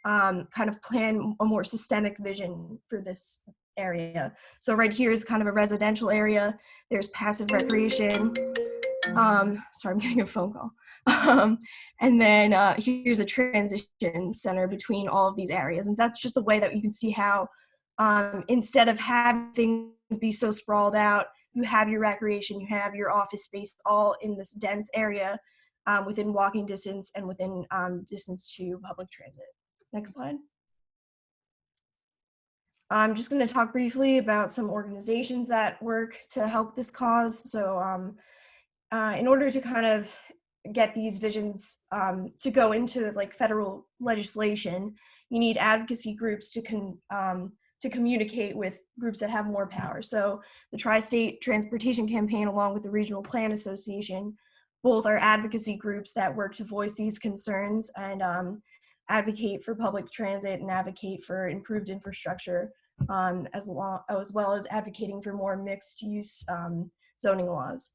kind of plan a more systemic vision for this area. So right here is kind of a residential area. There's passive recreation. Sorry, I'm getting a phone call. And then here's a transition center between all of these areas. And that's just a way that you can see how instead of having things be so sprawled out, you have your recreation, you have your office space all in this dense area within walking distance and within distance to public transit. Next slide. I'm just going to talk briefly about some organizations that work to help this cause. So in order to kind of get these visions to go into like federal legislation, you need advocacy groups to communicate with groups that have more power. So the Tri-State Transportation Campaign, along with the Regional Plan Association, both are advocacy groups that work to voice these concerns and advocate for public transit and advocate for improved infrastructure, as well as advocating for more mixed use zoning laws.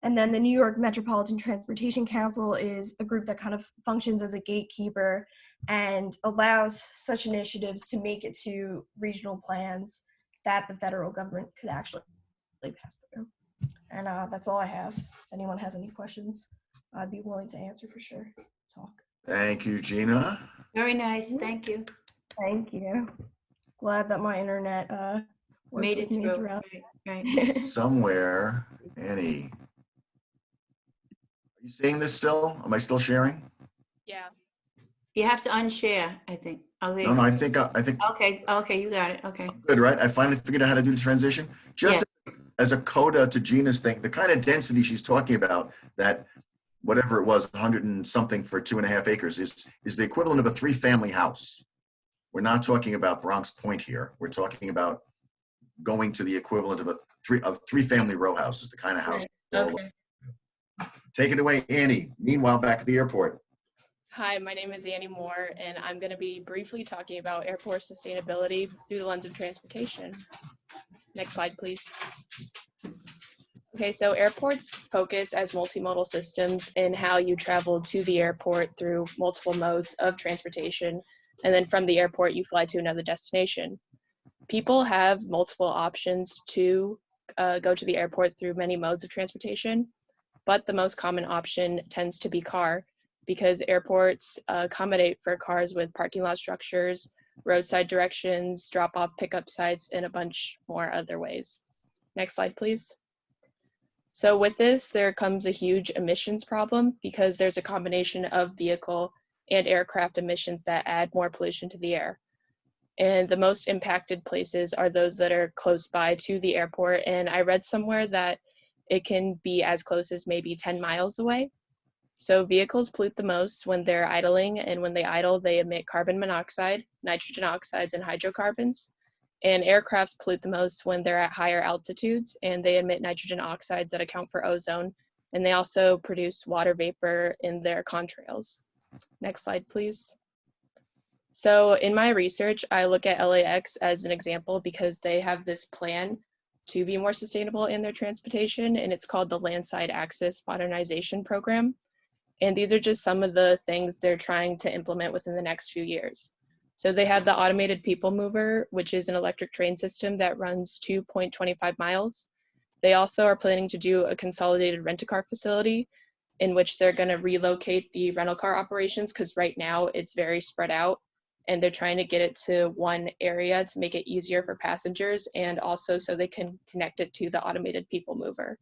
And then the New York Metropolitan Transportation Council is a group that kind of functions as a gatekeeper and allows such initiatives to make it to regional plans that the federal government could actually pass through. And that's all I have. If anyone has any questions, I'd be willing to answer for sure. Talk. Thank you, Gina. Very nice. Thank you. Thank you. Glad that my internet Made it through. throughout. Right. Somewhere, Annie. Are you seeing this still? Am I still sharing? Yeah. You have to unshare, I think. Oh, there. No, I think. Okay, you got it. Okay. Good, right? I finally figured out how to do the transition. Just as a coda to Gina's thing, the kind of density she's talking about, that whatever it was, 100 and something for 2.5 acres is the equivalent of a 3-family house. We're not talking about Bronx Point here. We're talking about going to the equivalent of a 3-family row houses, the kind of house. Right. Okay. Take it away, Annie. Meanwhile, back at the airport. Hi, my name is Annie Moore, and I'm going to be briefly talking about airport sustainability through the lens of transportation. Next slide, please. Okay, so airports focus as multimodal systems in how you travel to the airport through multiple modes of transportation, and then from the airport you fly to another destination. People have multiple options to go to the airport through many modes of transportation, but the most common option tends to be car. because airports accommodate for cars with parking lot structures, roadside directions, drop-off pickup sites, and a bunch more other ways. Next slide, please. So with this, there comes a huge emissions problem because there's a combination of vehicle and aircraft emissions that add more pollution to the air. And the most impacted places are those that are close by to the airport. And I read somewhere that it can be as close as maybe 10 miles away. So vehicles pollute the most when they're idling, and when they idle, they emit carbon monoxide, nitrogen oxides, and hydrocarbons. And aircrafts pollute the most when they're at higher altitudes, and they emit nitrogen oxides that account for ozone. And they also produce water vapor in their contrails. Next slide, please. So in my research, I look at LAX as an example because they have this plan to be more sustainable in their transportation, and it's called the Landside Access Modernization Program. And these are just some of the things they're trying to implement within the next few years. So they have the automated people mover, which is an electric train system that runs 2.25 miles. They also are planning to do a consolidated rent-a-car facility in which they're going to relocate the rental car operations, because right now it's very spread out, and they're trying to get it to one area to make it easier for passengers, and also so they can connect it to the automated people mover.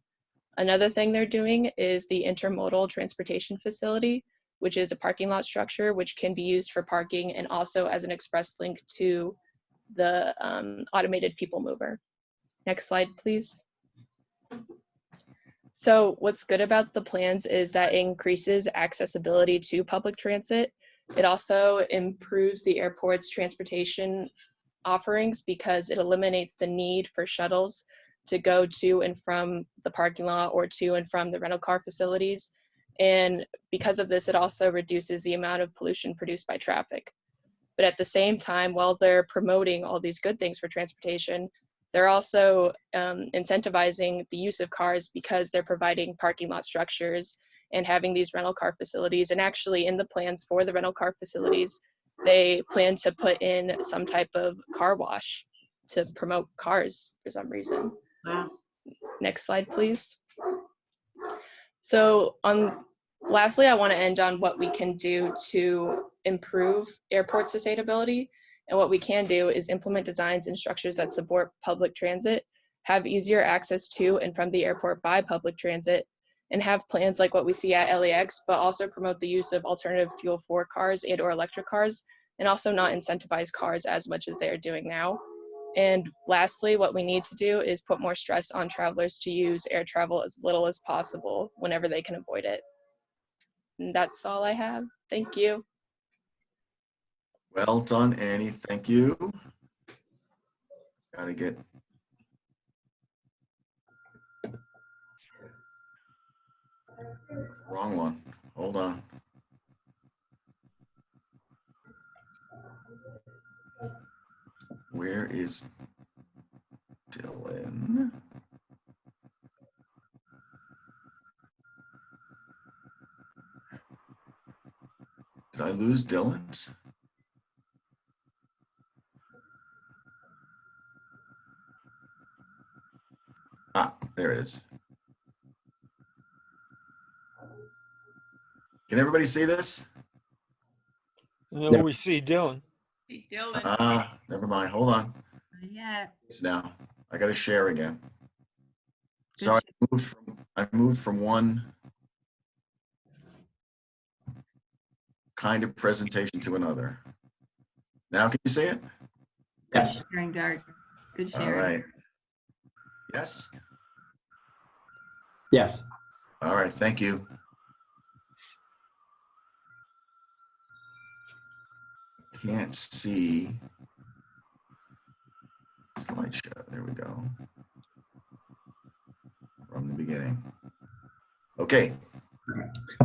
Another thing they're doing is the intermodal transportation facility, which is a parking lot structure which can be used for parking and also as an express link to the automated people mover. Next slide, please. So what's good about the plans is that it increases accessibility to public transit. It also improves the airport's transportation offerings because it eliminates the need for shuttles to go to and from the parking lot or to and from the rental car facilities. And because of this, it also reduces the amount of pollution produced by traffic. But at the same time, while they're promoting all these good things for transportation, they're also incentivizing the use of cars because they're providing parking lot structures and having these rental car facilities. And actually in the plans for the rental car facilities, they plan to put in some type of car wash to promote cars for some reason. Wow. Next slide, please. So lastly, I want to end on what we can do to improve airport sustainability. And what we can do is implement designs and structures that support public transit, have easier access to and from the airport by public transit, and have plans like what we see at LAX, but also promote the use of alternative fuel for cars and or electric cars, and also not incentivize cars as much as they are doing now. And lastly, what we need to do is put more stress on travelers to use air travel as little as possible whenever they can avoid it. And that's all I have. Thank you. Well done, Annie. Thank you. Gotta get. Wrong one. Hold on. Where is Dylan? Did I lose Dylan's? Ah, there it is. Can everybody see this? No, we see Dylan. Hey, Dylan. Ah, never mind. Hold on. Yeah. It's now. I got to share again. Sorry, I moved from one kind of presentation to another. Now, can you see it? Yes. Sharing dark. Good All sharing. right. Yes? Yes. All right, thank you. Can't see slideshow. There we go. From the beginning. Okay.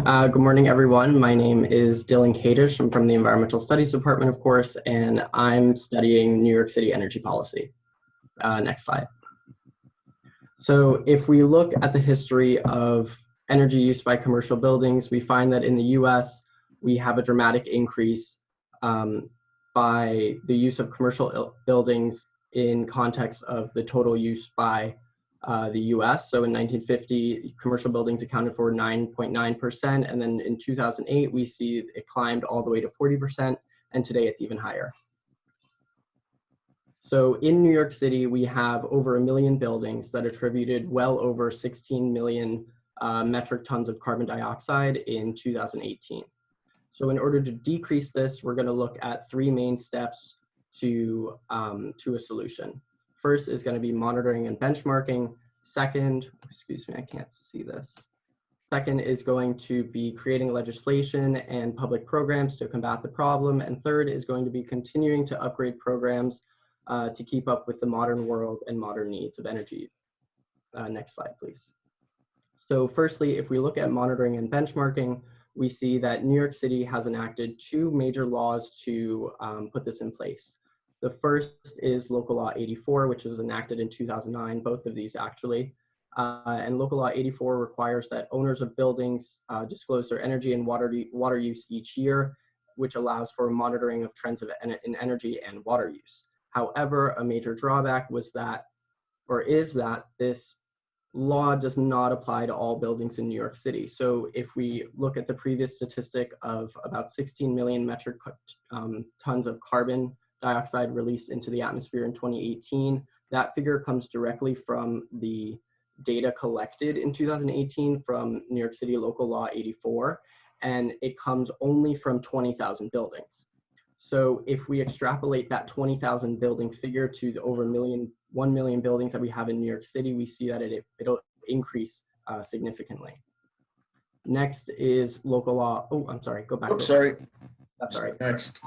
Good morning, everyone. My name is Dylan Kadish. I'm from the Environmental Studies Department, of course, and I'm studying New York City energy policy. Next slide. So if we look at the history of energy use by commercial buildings, we find that in the US, we have a dramatic increase by the use of commercial buildings in context of the total use by the US. So in 1950, commercial buildings accounted for 9.9%. And then in 2008, we see it climbed all the way to 40%. And today it's even higher. So in New York City, we have over 1 million buildings that attributed well over 16 million metric tons of carbon dioxide in 2018. So in order to decrease this, we're going to look at 3 main steps to a solution. First is going to be monitoring and benchmarking. Second, excuse me, I can't see this. Second is going to be creating legislation and public programs to combat the problem. And third is going to be continuing to upgrade programs to keep up with the modern world and modern needs of energy. Next slide, please. So firstly, if we look at monitoring and benchmarking, we see that New York City has enacted 2 major laws to put this in place. The first is Local Law 84, which was enacted in 2009, both of these actually. And Local Law 84 requires that owners of buildings disclose their energy and water use each year, which allows for monitoring of trends in energy and water use. However, a major drawback was that, or is that, this law does not apply to all buildings in New York City. So if we look at the previous statistic of about 16 million metric tons of carbon dioxide released into the atmosphere in 2018, that figure comes directly from the data collected in 2018 from New York City Local Law 84, and it comes only from 20,000 buildings. So if we extrapolate that 20,000 building figure to the over 1 million buildings that we have in New York City, we see that it'll increase significantly. Next is Local Law, oh, I'm sorry, go back. Oops, sorry. That's all right. Next.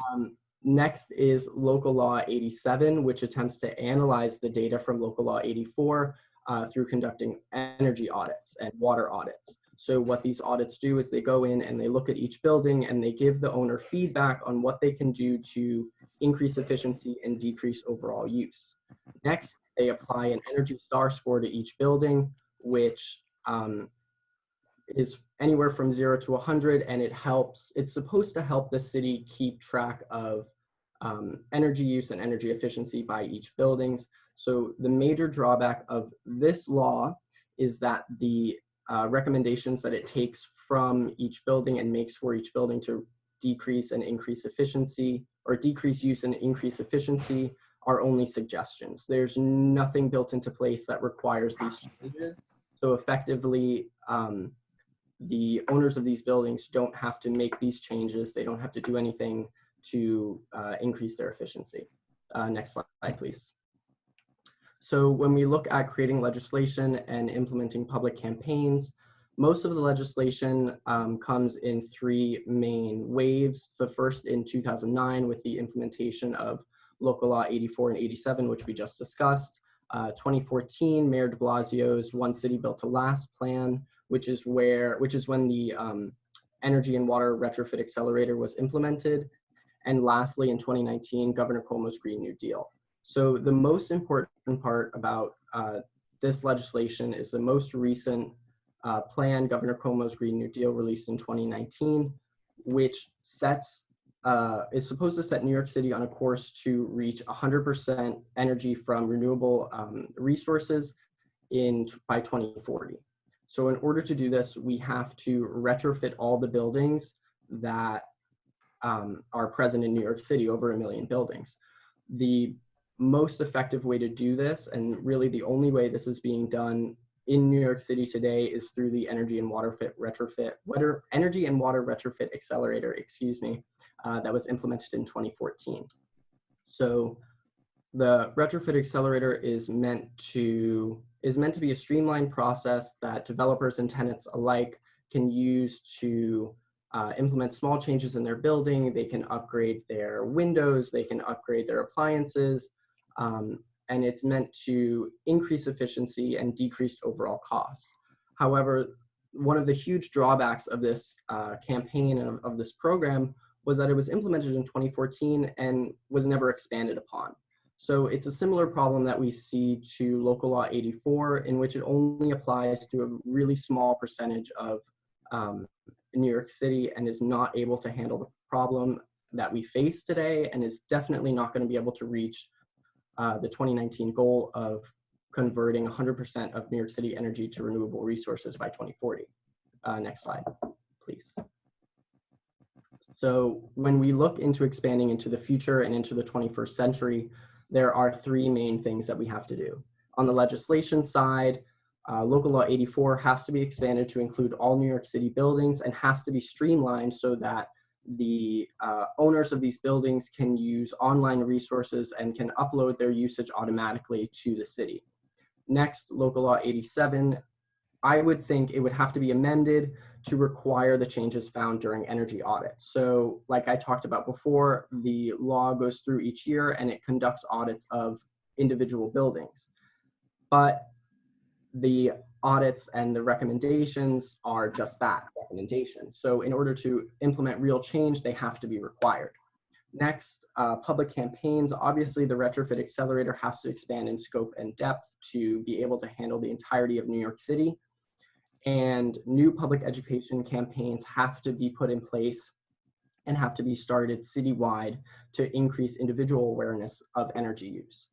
Next is Local Law 87, which attempts to analyze the data from Local Law 84 through conducting energy audits and water audits. So what these audits do is they go in and they look at each building and they give the owner feedback on what they can do to increase efficiency and decrease overall use. Next, they apply an Energy Star score to each building, which is anywhere from 0 to 100, and it's supposed to help the city keep track of energy use and energy efficiency by each buildings. So the major drawback of this law is that the recommendations that it takes from each building and makes for each building to decrease and increase efficiency, or decrease use and increase efficiency, are only suggestions. There's nothing built into place that requires these changes. So effectively, the owners of these buildings don't have to make these changes. They don't have to do anything to increase their efficiency. Next slide, please. So when we look at creating legislation and implementing public campaigns, most of the legislation comes in 3 main waves. The first in 2009 with the implementation of Local Law 84 and 87, which we just discussed. 2014, Mayor de Blasio's One City Built to Last plan, which is when the Energy and Water Retrofit Accelerator was implemented. And lastly, in 2019, Governor Cuomo's Green New Deal. So the most important part about this legislation is the most recent plan, Governor Cuomo's Green New Deal, released in 2019, which is supposed to set New York City on a course to reach 100% energy from renewable resources by 2040. So in order to do this, we have to retrofit all the buildings that are present in New York City, over 1 million buildings. The most effective way to do this, and really the only way this is being done in New York City today, is through the Energy and Water Retrofit Accelerator, that was implemented in 2014. So the Retrofit Accelerator is meant to be a streamlined process that developers and tenants alike can use to implement small changes in their building. They can upgrade their windows, they can upgrade their appliances, and it's meant to increase efficiency and decrease overall costs. However, one of the huge drawbacks of this campaign and of this program was that it was implemented in 2014 and was never expanded upon. So it's a similar problem that we see to Local Law 84, in which it only applies to a really small percentage of New York City and is not able to handle the problem that we face today, and is definitely not going to be able to reach the 2019 goal of converting 100% of New York City energy to renewable resources by 2040. Next slide, please. So when we look into expanding into the future and into the 21st century, there are three main things that we have to do. On the legislation side, Local Law 84 has to be expanded to include all New York City buildings and has to be streamlined so that the owners of these buildings can use online resources and can upload their usage automatically to the city. Next, Local Law 87, I would think it would have to be amended to require the changes found during energy audits. So like I talked about before, the law goes through each year and it conducts audits of individual buildings. But the audits and the recommendations are just that, recommendations. So in order to implement real change, they have to be required. Next, public campaigns. Obviously, the retrofit accelerator has to expand in scope and depth to be able to handle the entirety of New York City. And new public education campaigns have to be put in place and have to be started citywide to increase individual awareness of energy use.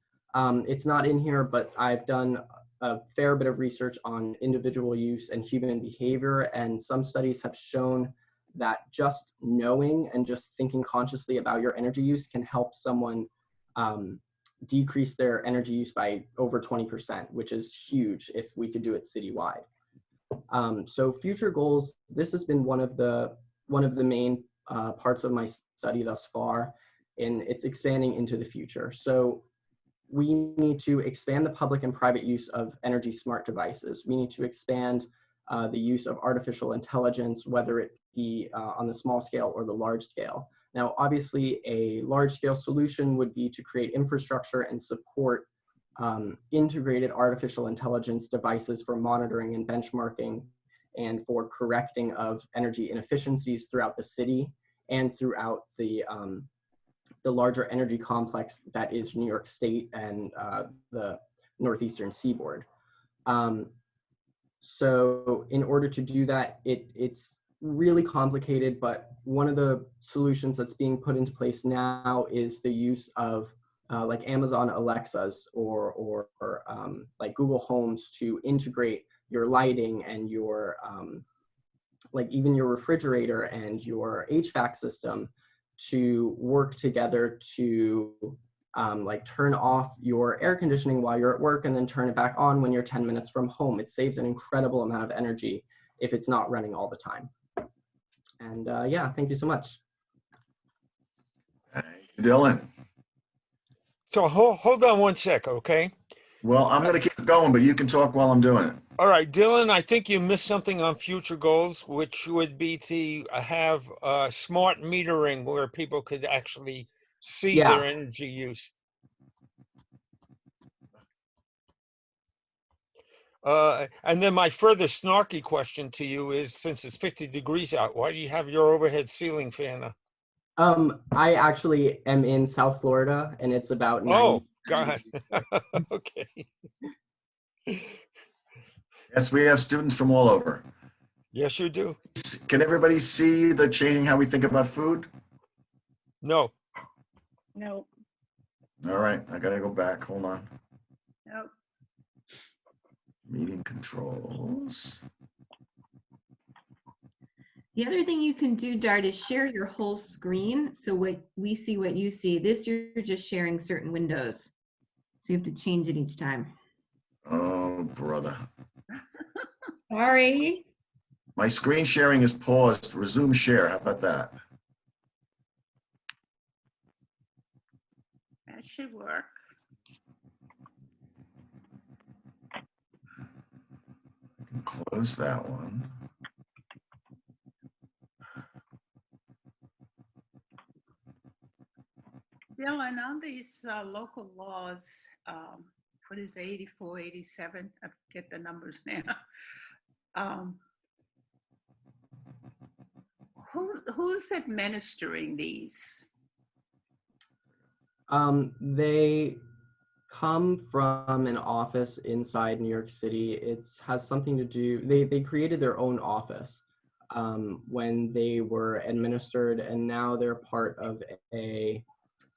It's not in here, but I've done a fair bit of research on individual use and human behavior, and some studies have shown that just knowing and just thinking consciously about your energy use can help someone decrease their energy use by over 20%, which is huge if we could do it citywide. So future goals, this has been one of the main parts of my study thus far, and it's expanding into the future. So we need to expand the public and private use of energy smart devices. We need to expand the use of artificial intelligence, whether it be on the small scale or the large scale. Now, obviously, a large scale solution would be to create infrastructure and support integrated artificial intelligence devices for monitoring and benchmarking and for correcting of energy inefficiencies throughout the city and throughout the larger energy complex that is New York State and the northeastern seaboard. So in order to do that, it's really complicated, but one of the solutions that's being put into place now is the use of like Amazon Alexas or like Google Homes to integrate your lighting and your like even your refrigerator and your HVAC system to work together to like turn off your air conditioning while you're at work and then turn it back on when you're 10 minutes from home. It saves an incredible amount of energy if it's not running all the time. And yeah, thank you so much. Thank you, Dylan. So hold on one sec, okay? Well, I'm going to keep going, but you can talk while I'm doing it. All right, Dylan, I think you missed something on future goals, which would be to have smart metering where people could actually see their energy use. And then my further snarky question to you is, since it's 50 degrees out, why do you have your overhead ceiling fan up? I actually am in South Florida, and it's about 90. Oh, God. Okay. Yes, we have students from all over. Yes, you do. Can everybody see the changing how we think about food? No. No. All right, I gotta go back. Hold on. No. Meeting controls. The other thing you can do, Dart, is share your whole screen. So what we see, what you see. This, you're just sharing certain windows. So you have to change it each time. Oh, brother. Sorry. My screen sharing is paused. Resume share. How about that? That should work. I can close that one. Dylan, on these local laws, what is 84, 87? I forget the numbers now. Who's administering these? They come from an office inside New York City. It has something to do, they created their own office when they were administered, and now they're part of a,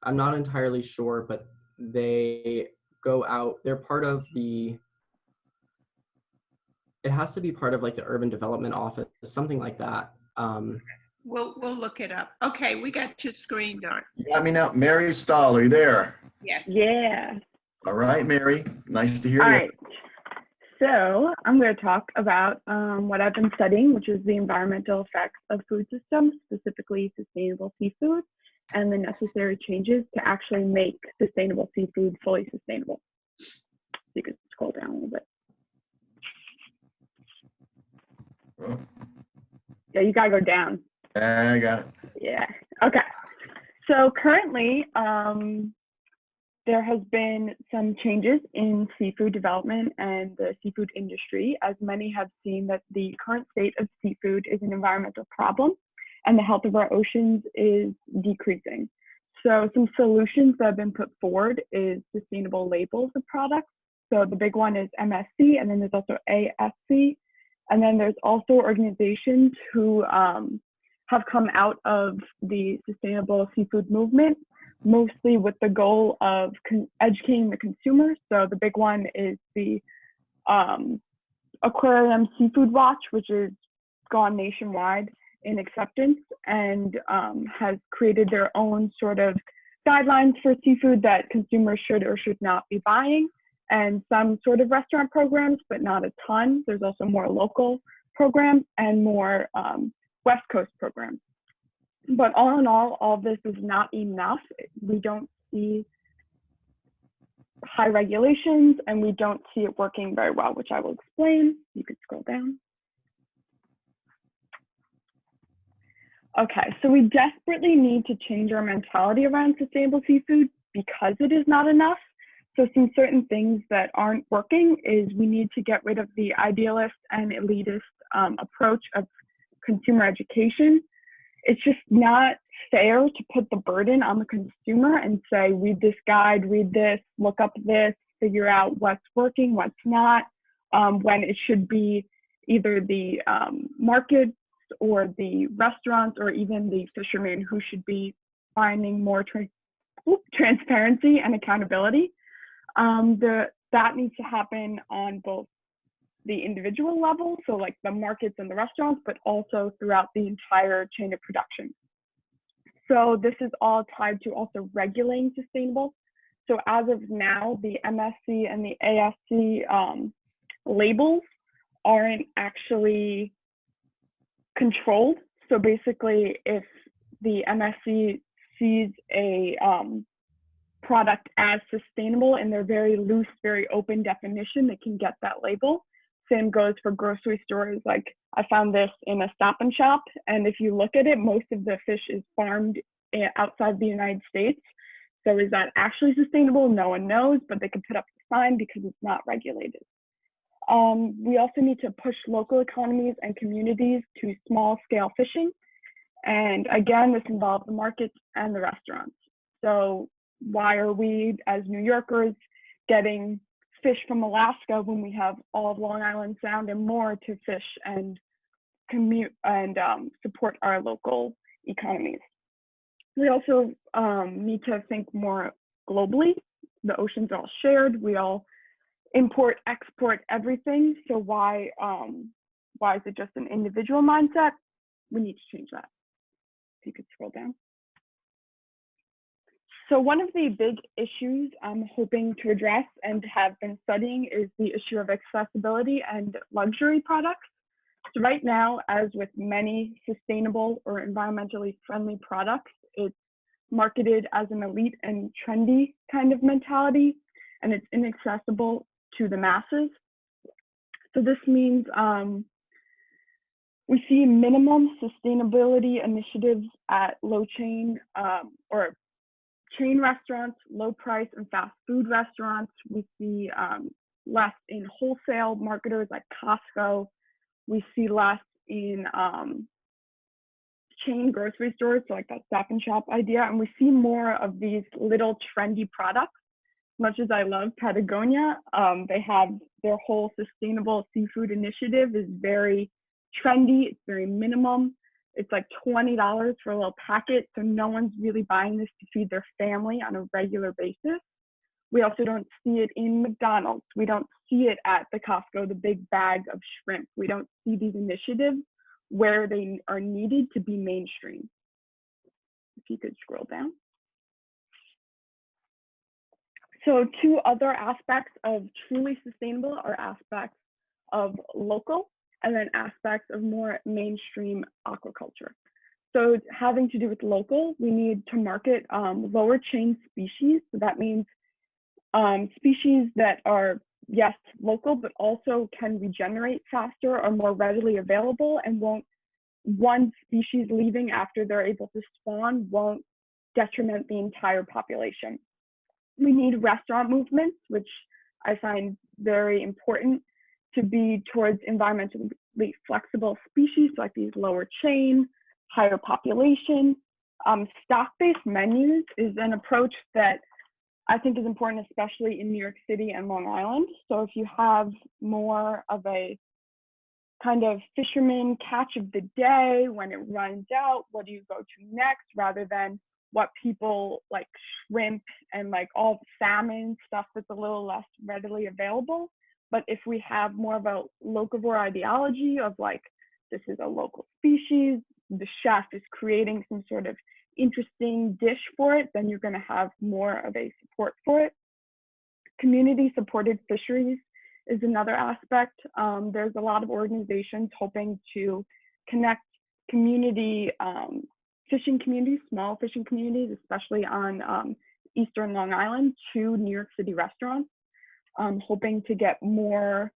I'm not entirely sure, but they go out. They're part of the, it has to be part of like the urban development office, something like that. We'll look it up. Okay, we got your screen, Dart. You got me now. Mary Stahl, are you there? Yes. Yeah. All right, Mary. Nice to hear All you. right. So I'm going to talk about what I've been studying, which is the environmental effects of food systems, specifically sustainable seafood, and the necessary changes to actually make sustainable seafood fully sustainable. You can scroll down a little bit. Oh, Yeah, you got to go down. I got it. Yeah. Okay. So currently, there has been some changes in seafood development and the seafood industry, as many have seen that the current state of seafood is an environmental problem and the health of our oceans is decreasing. So some solutions that have been put forward is sustainable labels of products. So the big one is MSC, and then there's also ASC. And then there's also organizations who have come out of the sustainable seafood movement, mostly with the goal of educating the consumer. So the big one is the Aquarium Seafood Watch, which has gone nationwide in acceptance and has created their own sort of guidelines for seafood that consumers should or should not be buying, and some sort of restaurant programs, but not a ton. There's also more local programs and more West Coast programs. But all in all this is not enough. We don't see high regulations and we don't see it working very well, which I will explain. You can scroll down. Okay, so we desperately need to change our mentality around sustainable seafood because it is not enough. So some certain things that aren't working is we need to get rid of the idealist and elitist approach of consumer education. It's just not fair to put the burden on the consumer and say, read this guide, read this, look up this, figure out what's working, what's not, when it should be either the markets or the restaurants or even the fishermen who should be finding more transparency and accountability. That needs to happen on both the individual level, so like the markets and the restaurants, but also throughout the entire chain of production. So this is all tied to also regulating sustainable. So as of now, the MSC and the ASC labels aren't actually controlled. So basically, if the MSC sees a product as sustainable in their very loose, very open definition, they can get that label. Same goes for grocery stores. Like I found this in a Stop and Shop, and if you look at it, most of the fish is farmed outside the United States. So is that actually sustainable? No one knows, but they can put up the sign because it's not regulated. We also need to push local economies and communities to small scale fishing. And again, this involves the markets and the restaurants. So why are we as New Yorkers getting fish from Alaska when we have all of Long Island Sound and more to fish and commute and support our local economies? We also need to think more globally. The oceans are all shared. We all import, export everything. So why is it just an individual mindset? We need to change that. If you could scroll down. So one of the big issues I'm hoping to address and have been studying is the issue of accessibility and luxury products. So right now, as with many sustainable or environmentally friendly products, it's marketed as an elite and trendy kind of mentality, and it's inaccessible to the masses. So this means we see minimum sustainability initiatives at low chain or chain restaurants, low price and fast food restaurants. We see less in wholesale marketers like Costco. We see less in chain grocery stores, so like that Stop and Shop idea. And we see more of these little trendy products. Much as I love Patagonia, they have their whole sustainable seafood initiative is very trendy. It's very minimum. It's like $20 for a little packet. So no one's really buying this to feed their family on a regular basis. We also don't see it in McDonald's. We don't see it at the Costco, the big bag of shrimp. We don't see these initiatives where they are needed to be mainstream. If you could scroll down. So two other aspects of truly sustainable are aspects of local and then aspects of more mainstream aquaculture. So having to do with local, we need to market lower chain species. So that means species that are, yes, local, but also can regenerate faster or more readily available, and won't, one species leaving after they're able to spawn won't detriment the entire population. We need restaurant movements, which I find very important, to be towards environmentally flexible species like these lower chain, higher population. Stock-based menus is an approach that I think is important, especially in New York City and Long Island. So if you have more of a kind of fisherman catch of the day, when it runs out, what do you go to next, rather than what people like shrimp and like all the salmon stuff that's a little less readily available. But if we have more of a locavore ideology of like, this is a local species, the chef is creating some sort of interesting dish for it, then you're going to have more of a support for it. Community supported fisheries is another aspect. There's a lot of organizations hoping to connect community fishing communities, small fishing communities, especially on Eastern Long Island, to New York City restaurants, hoping to get more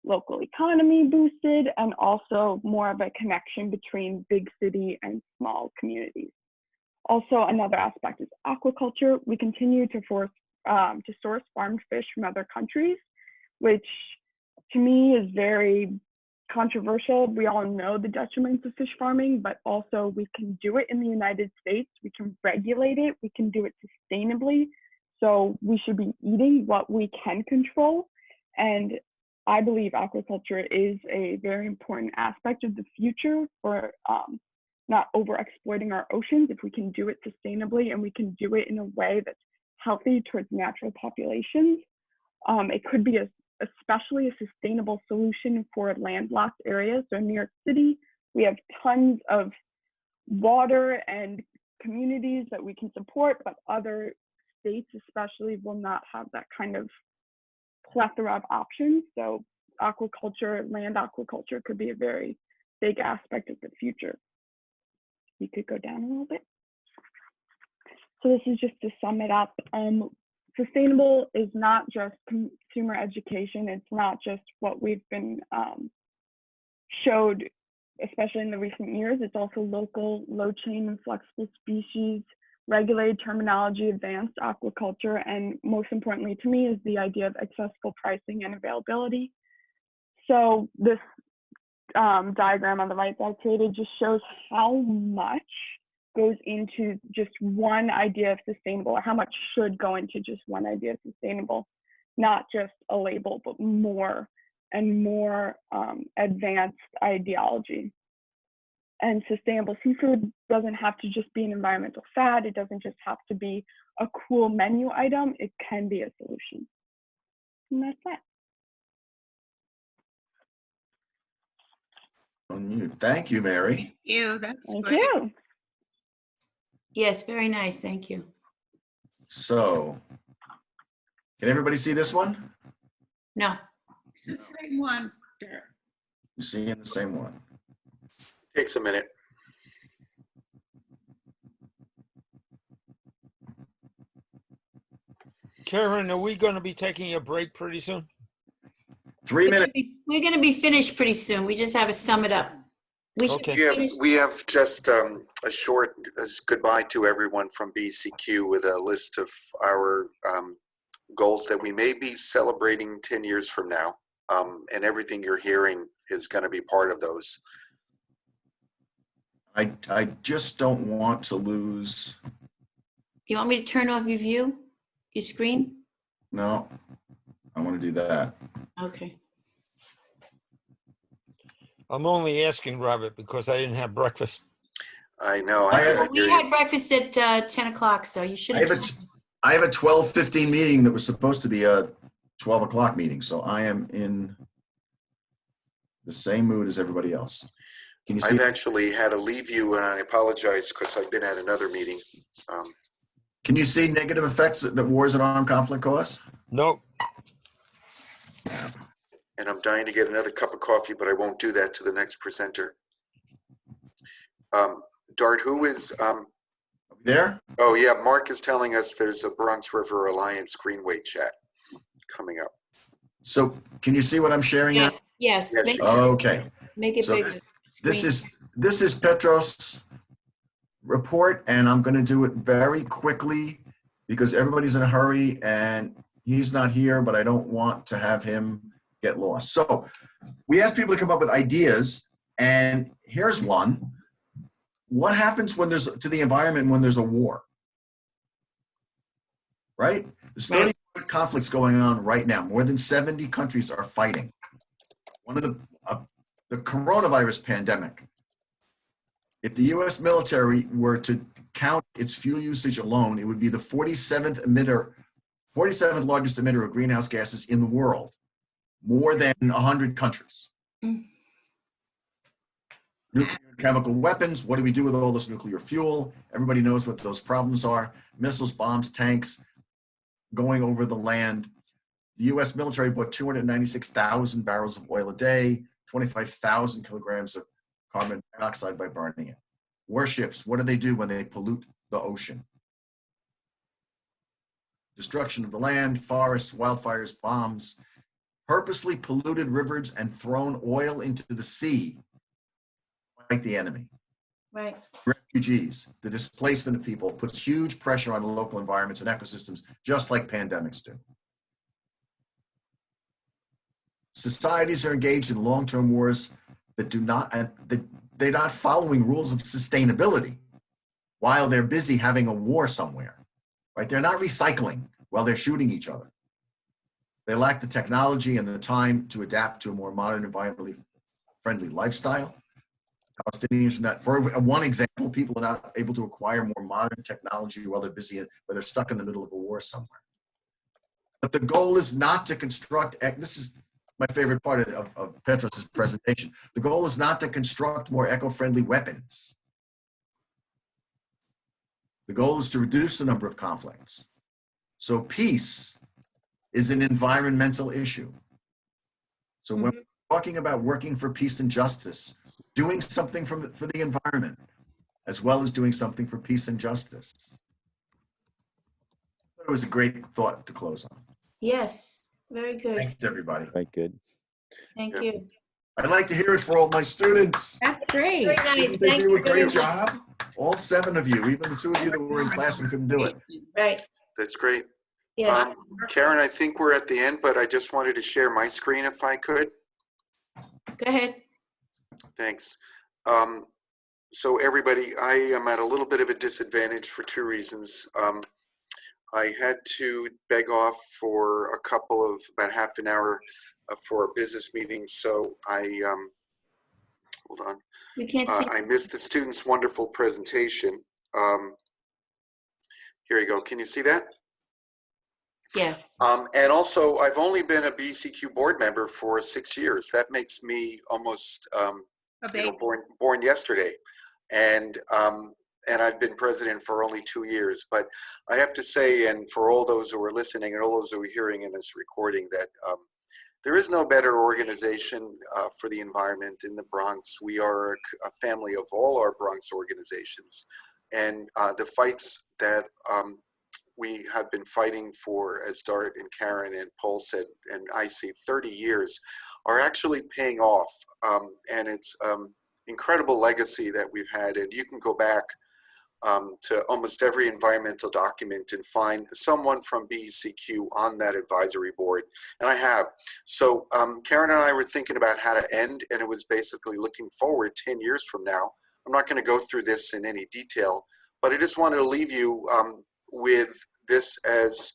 local economy boosted and also more of a connection between big city and small communities. Also, another aspect is aquaculture. We continue to source farmed fish from other countries, which to me is very controversial. We all know the detriments of fish farming, but also we can do it in the United States. We can regulate it. We can do it sustainably. So we should be eating what we can control. And I believe aquaculture is a very important aspect of the future for not over exploiting our oceans. If we can do it sustainably and we can do it in a way that's healthy towards natural populations, it could be especially a sustainable solution for landlocked areas. So in New York City, we have tons of water and communities that we can support, but other states especially will not have that kind of plethora of options. So aquaculture, land aquaculture could be a very big aspect of the future. You could go down a little bit. So this is just to sum it up. Sustainable is not just consumer education. It's not just what we've been showed, especially in the recent years. It's also local, low chain and flexible species, regulated terminology, advanced aquaculture, and most importantly to me is the idea of accessible pricing and availability. So this diagram on the right that I created just shows how much goes into just one idea of sustainable, or how much should go into just one idea of sustainable, not just a label, but more and more advanced ideology. And sustainable seafood doesn't have to just be an environmental fad. It doesn't just have to be a cool menu item. It can be a solution. And that's that. Unmute. Thank you, Mary. Thank you. That's Thank great. you. Yes, very nice. Thank you. So, can everybody see this one? No. It's the same one. You seeing the same one? Takes a minute. Karen, are we going to be taking a break pretty soon? 3 minutes. We're going to be finished pretty soon. We just have to sum it up. We have just a short goodbye to everyone from BCEQ with a list of our goals that we may be celebrating 10 years from now. And everything you're hearing is going to be part of those. I just don't want to lose. You want me to turn off your screen? No, I want to do that. Okay. I'm only asking, Robert, because I didn't have breakfast. I know. We had breakfast at 10 o'clock, so you should have. I have a 12:15 meeting that was supposed to be a 12 o'clock meeting, so I am in the same mood as everybody else. Can you see? I've actually had to leave you, and I apologize because I've been at another meeting. Can you see negative effects that wars and armed conflict cause? No. And I'm dying to get another cup of coffee, but I won't do that to the next presenter. Dart, who is there? Oh yeah, Mark is telling us there's a Bronx River Alliance Greenway chat coming up. So can you see what I'm sharing? Yes, yes. Yes, Make you it, can. Okay. make it So bigger. this is Petros' report, and I'm going to do it very quickly because everybody's in a hurry and he's not here, but I don't want to have him get lost. So we asked people to come up with ideas, and here's one. What happens when there's to the environment when there's a war? Right? There's 30 conflicts going on right now. More than 70 countries are fighting. One of the coronavirus pandemic. If the U.S. military were to count its fuel usage alone, it would be the 47th largest emitter of greenhouse gases in the world, more than 100 countries. Nuclear and chemical weapons, what do we do with all this nuclear fuel? Everybody knows what those problems are. Missiles, bombs, tanks going over the land. The U.S. military bought 296,000 barrels of oil a day, 25,000 kilograms of carbon dioxide by burning it. Warships, what do they do when they pollute the ocean? Destruction of the land, forests, wildfires, bombs, purposely polluted rivers and thrown oil into the sea. Like the enemy. Right. Refugees, the displacement of people puts huge pressure on local environments and ecosystems, just like pandemics do. Societies are engaged in long-term wars that they're not following rules of sustainability while they're busy having a war somewhere, right? They're not recycling while they're shooting each other. They lack the technology and the time to adapt to a more modern, environmentally friendly lifestyle. Palestinians are not, for one example, people are not able to acquire more modern technology while they're busy, where they're stuck in the middle of a war somewhere. But the goal is not to construct, this is my favorite part of Petros' presentation. The goal is not to construct more eco-friendly weapons. The goal is to reduce the number of conflicts. So peace is an environmental issue. So when we're talking about working for peace and justice, doing something for the environment, as well as doing something for peace and justice. It was a great thought to close on. Yes, very good. Thanks to everybody. Quite good. Thank you. I'd like to hear it for all my students. That's great. Very nice. They Thank do you a very great much. job. All 7 of you, even the 2 of you that were in class and couldn't do it. Right. That's great. Yes. Karen, I think we're at the end, but I just wanted to share my screen if I could. Go ahead. Thanks. So everybody, I am at a little bit of a disadvantage for 2 reasons. I had to beg off for a couple of about half an hour for a business meeting, so I hold on. We can't see. I missed the students' wonderful presentation. Here you go. Can you see that? Yes. And also, I've only been a BCEQ board member for 6 years. That makes me almost born yesterday, and I've been president for only 2 years. But I have to say, and for all those who are listening and all those who are hearing in this recording, that there is no better organization for the environment in the Bronx. We are a family of all our Bronx organizations, and the fights that we have been fighting for, as Dart and Karen and Paul said, and I see 30 years, are actually paying off. And it's incredible legacy that we've had. And you can go back to almost every environmental document and find someone from BCEQ on that advisory board. And I have. So Karen and I were thinking about how to end, and it was basically looking forward 10 years from now. I'm not going to go through this in any detail, but I just wanted to leave you with this as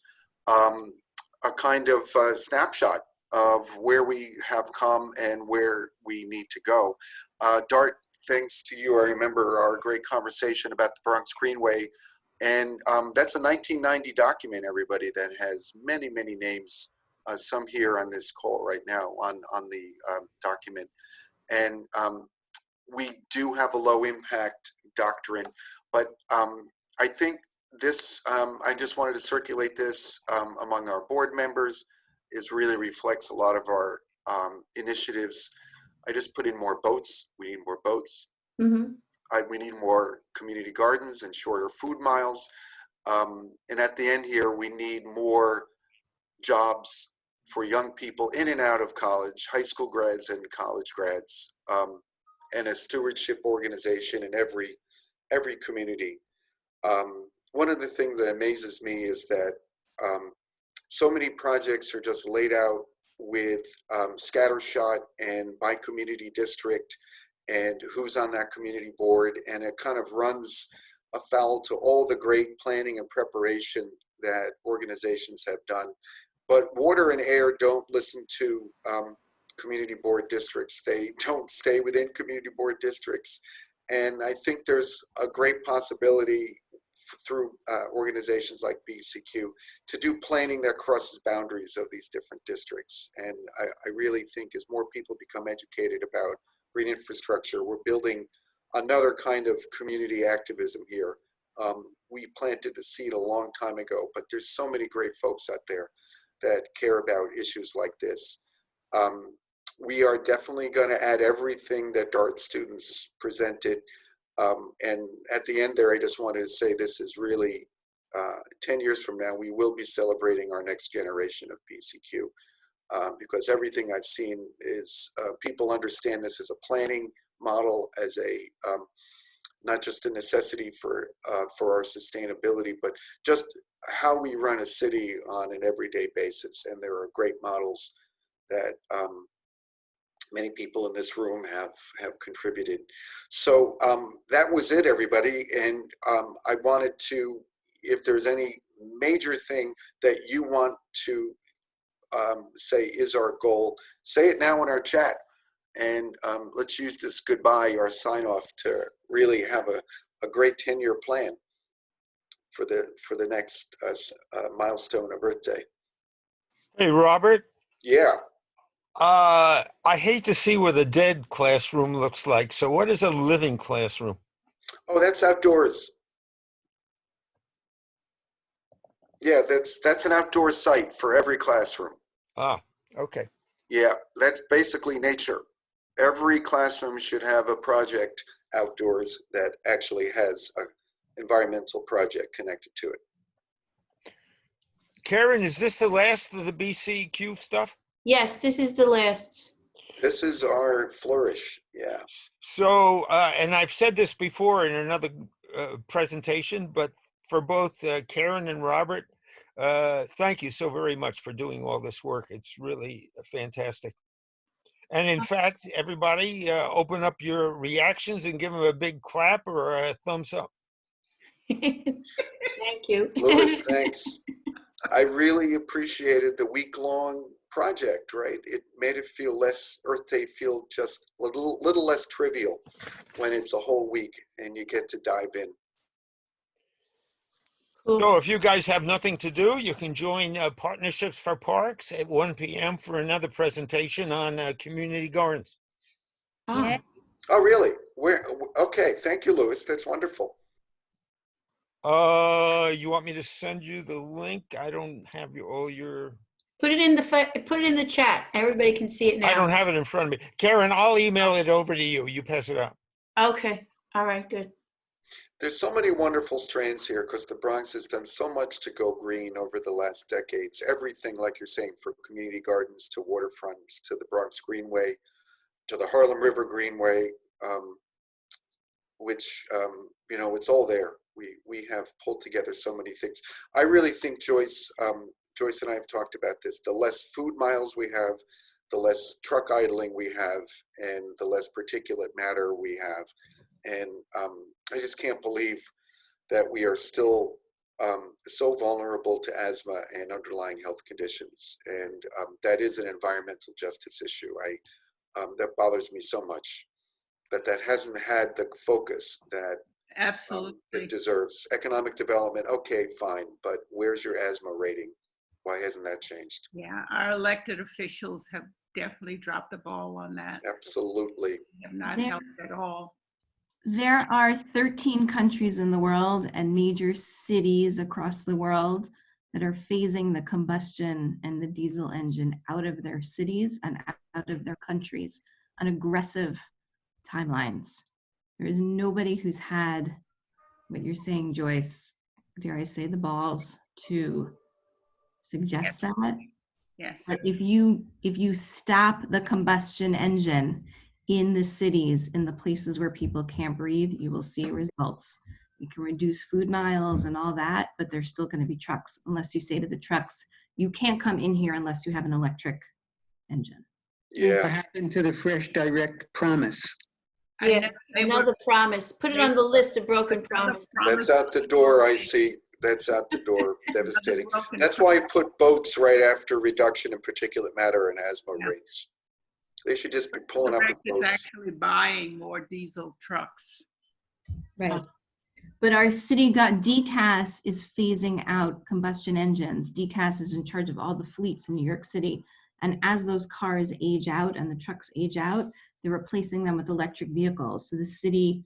a kind of snapshot of where we have come and where we need to go. Dart, thanks to you, I remember our great conversation about the Bronx Greenway. And that's a 1990 document, everybody, that has many, many names, some here on this call right now on the document. And we do have a low impact doctrine, but I think this, I just wanted to circulate this among our board members, is really reflects a lot of our initiatives. I just put in more boats. We need more boats. Mm-hmm. We need more community gardens and shorter food miles. And at the end here, we need more jobs for young people in and out of college, high school grads and college grads, and a stewardship organization in every community. One of the things that amazes me is that so many projects are just laid out with scattershot and by community district and who's on that community board, and it kind of runs afoul to all the great planning and preparation that organizations have done. But water and air don't listen to community board districts. They don't stay within community board districts. And I think there's a great possibility through organizations like BCEQ to do planning that crosses boundaries of these different districts. And I really think as more people become educated about green infrastructure, we're building another kind of community activism here. We planted the seed a long time ago, but there's so many great folks out there that care about issues like this. We are definitely going to add everything that Dart students presented. And at the end there, I just wanted to say this is really 10 years from now, we will be celebrating our next generation of BCEQ. Because everything I've seen is people understand this as a planning model, as a not just a necessity for our sustainability, but just how we run a city on an everyday basis. And there are great models that many people in this room have contributed. So that was it, everybody. And I wanted to, if there's any major thing that you want to say is our goal, say it now in our chat, and let's use this goodbye, our sign off, to really have a great 10-year plan for the next milestone of Earth Day. Hey, Robert. Yeah. I hate to see what a dead classroom looks like. So what is a living classroom? Oh, that's outdoors. Yeah, that's an outdoor site for every classroom. Ah, okay. Yeah, that's basically nature. Every classroom should have a project outdoors that actually has an environmental project connected to it. Karen, is this the last of the BCEQ stuff? Yes, this is the last. This is our flourish, yeah. So, and I've said this before in another presentation, but for both Karen and Robert, thank you so very much for doing all this work. It's really fantastic. And in fact, everybody open up your reactions and give them a big clap or a thumbs up. Thank you. Louis, thanks. I really appreciated the week-long project, right? It made it feel less, Earth Day feel just a little less trivial when it's a whole week and you get to dive in. So if you guys have nothing to do, you can join Partnerships for Parks at 1 p.m. for another presentation on community gardens. Yeah. Oh, really? Okay, thank you, Louis. That's wonderful. You want me to send you the link? I don't have all your. Put it in the chat. Everybody can see it now. I don't have it in front of me. Karen, I'll email it over to you. You pass it out. Okay. All right. Good. There's so many wonderful strands here because the Bronx has done so much to go green over the last decades. Everything, like you're saying, from community gardens to waterfronts to the Bronx Greenway to the Harlem River Greenway, which, you know, it's all there. We have pulled together so many things. I really think Joyce and I have talked about this. The less food miles we have, the less truck idling we have, and the less particulate matter we have. And I just can't believe that we are still so vulnerable to asthma and underlying health conditions. And that is an environmental justice issue. That bothers me so much that hasn't had the focus that Absolutely. That deserves economic development. Okay, fine, but where's your asthma rating? Why hasn't that changed? Yeah, our elected officials have definitely dropped the ball on that. Absolutely. They have not There- helped at all. There are 13 countries in the world and major cities across the world that are phasing the combustion and the diesel engine out of their cities and out of their countries on aggressive timelines. There is nobody who's had what you're saying, Joyce, dare I say, the balls to suggest that. Yes. But if you stop the combustion engine in the cities, in the places where people can't breathe, you will see results. You can reduce food miles and all that, but there's still going to be trucks unless you say to the trucks, you can't come in here unless you have an electric engine. Yeah. What happened to the Fresh Direct promise? Yeah, another promise. Put it on the list of broken promises. That's out the door, I see. That's out the door. Devastating. That's why I put boats right after reduction in particulate matter and asthma rates. They should just be pulling up with It's boats. actually buying more diesel trucks. Right. But our city DCAS is phasing out combustion engines. DCAS is in charge of all the fleets in New York City. And as those cars age out and the trucks age out, they're replacing them with electric vehicles. So the city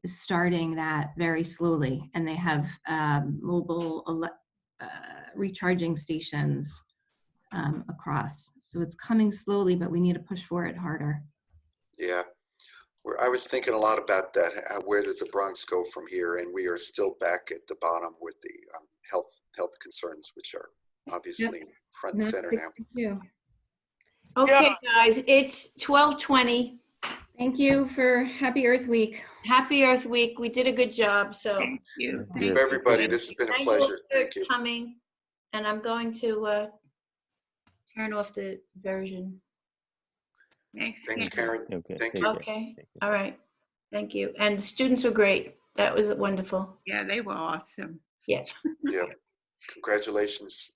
is starting that very slowly. And they have mobile recharging stations across. So it's coming slowly, but we need to push for it harder. Yeah. I was thinking a lot about that. Where does the Bronx go from here? And we are still back at the bottom with the health concerns, which are obviously front and center now. Okay, guys, it's 12:20. Thank you for Happy Earth Week. Happy Earth Week. We did a good job. So Thank you. Thank everybody. This has been a pleasure. Thank you. Coming, and I'm going to turn off the version. Thanks, Karen. Okay. Thank you. Okay. All right. Thank you. And the students were great. That was wonderful. Yeah, they were awesome. Yeah. Yeah. Congratulations,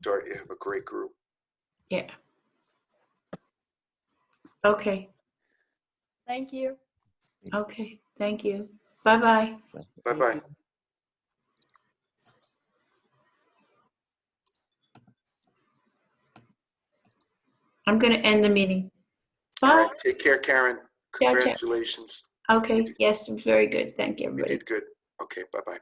Dart. You have a great group. Yeah. Okay. Thank you. Okay. Thank you. Bye-bye. Bye-bye. I'm going to end the meeting. All Bye. right. Take care, Karen. Ciao, ciao. Congratulations. Okay. Yes, very good. Thank you, You everybody. did good. Okay. Bye-bye.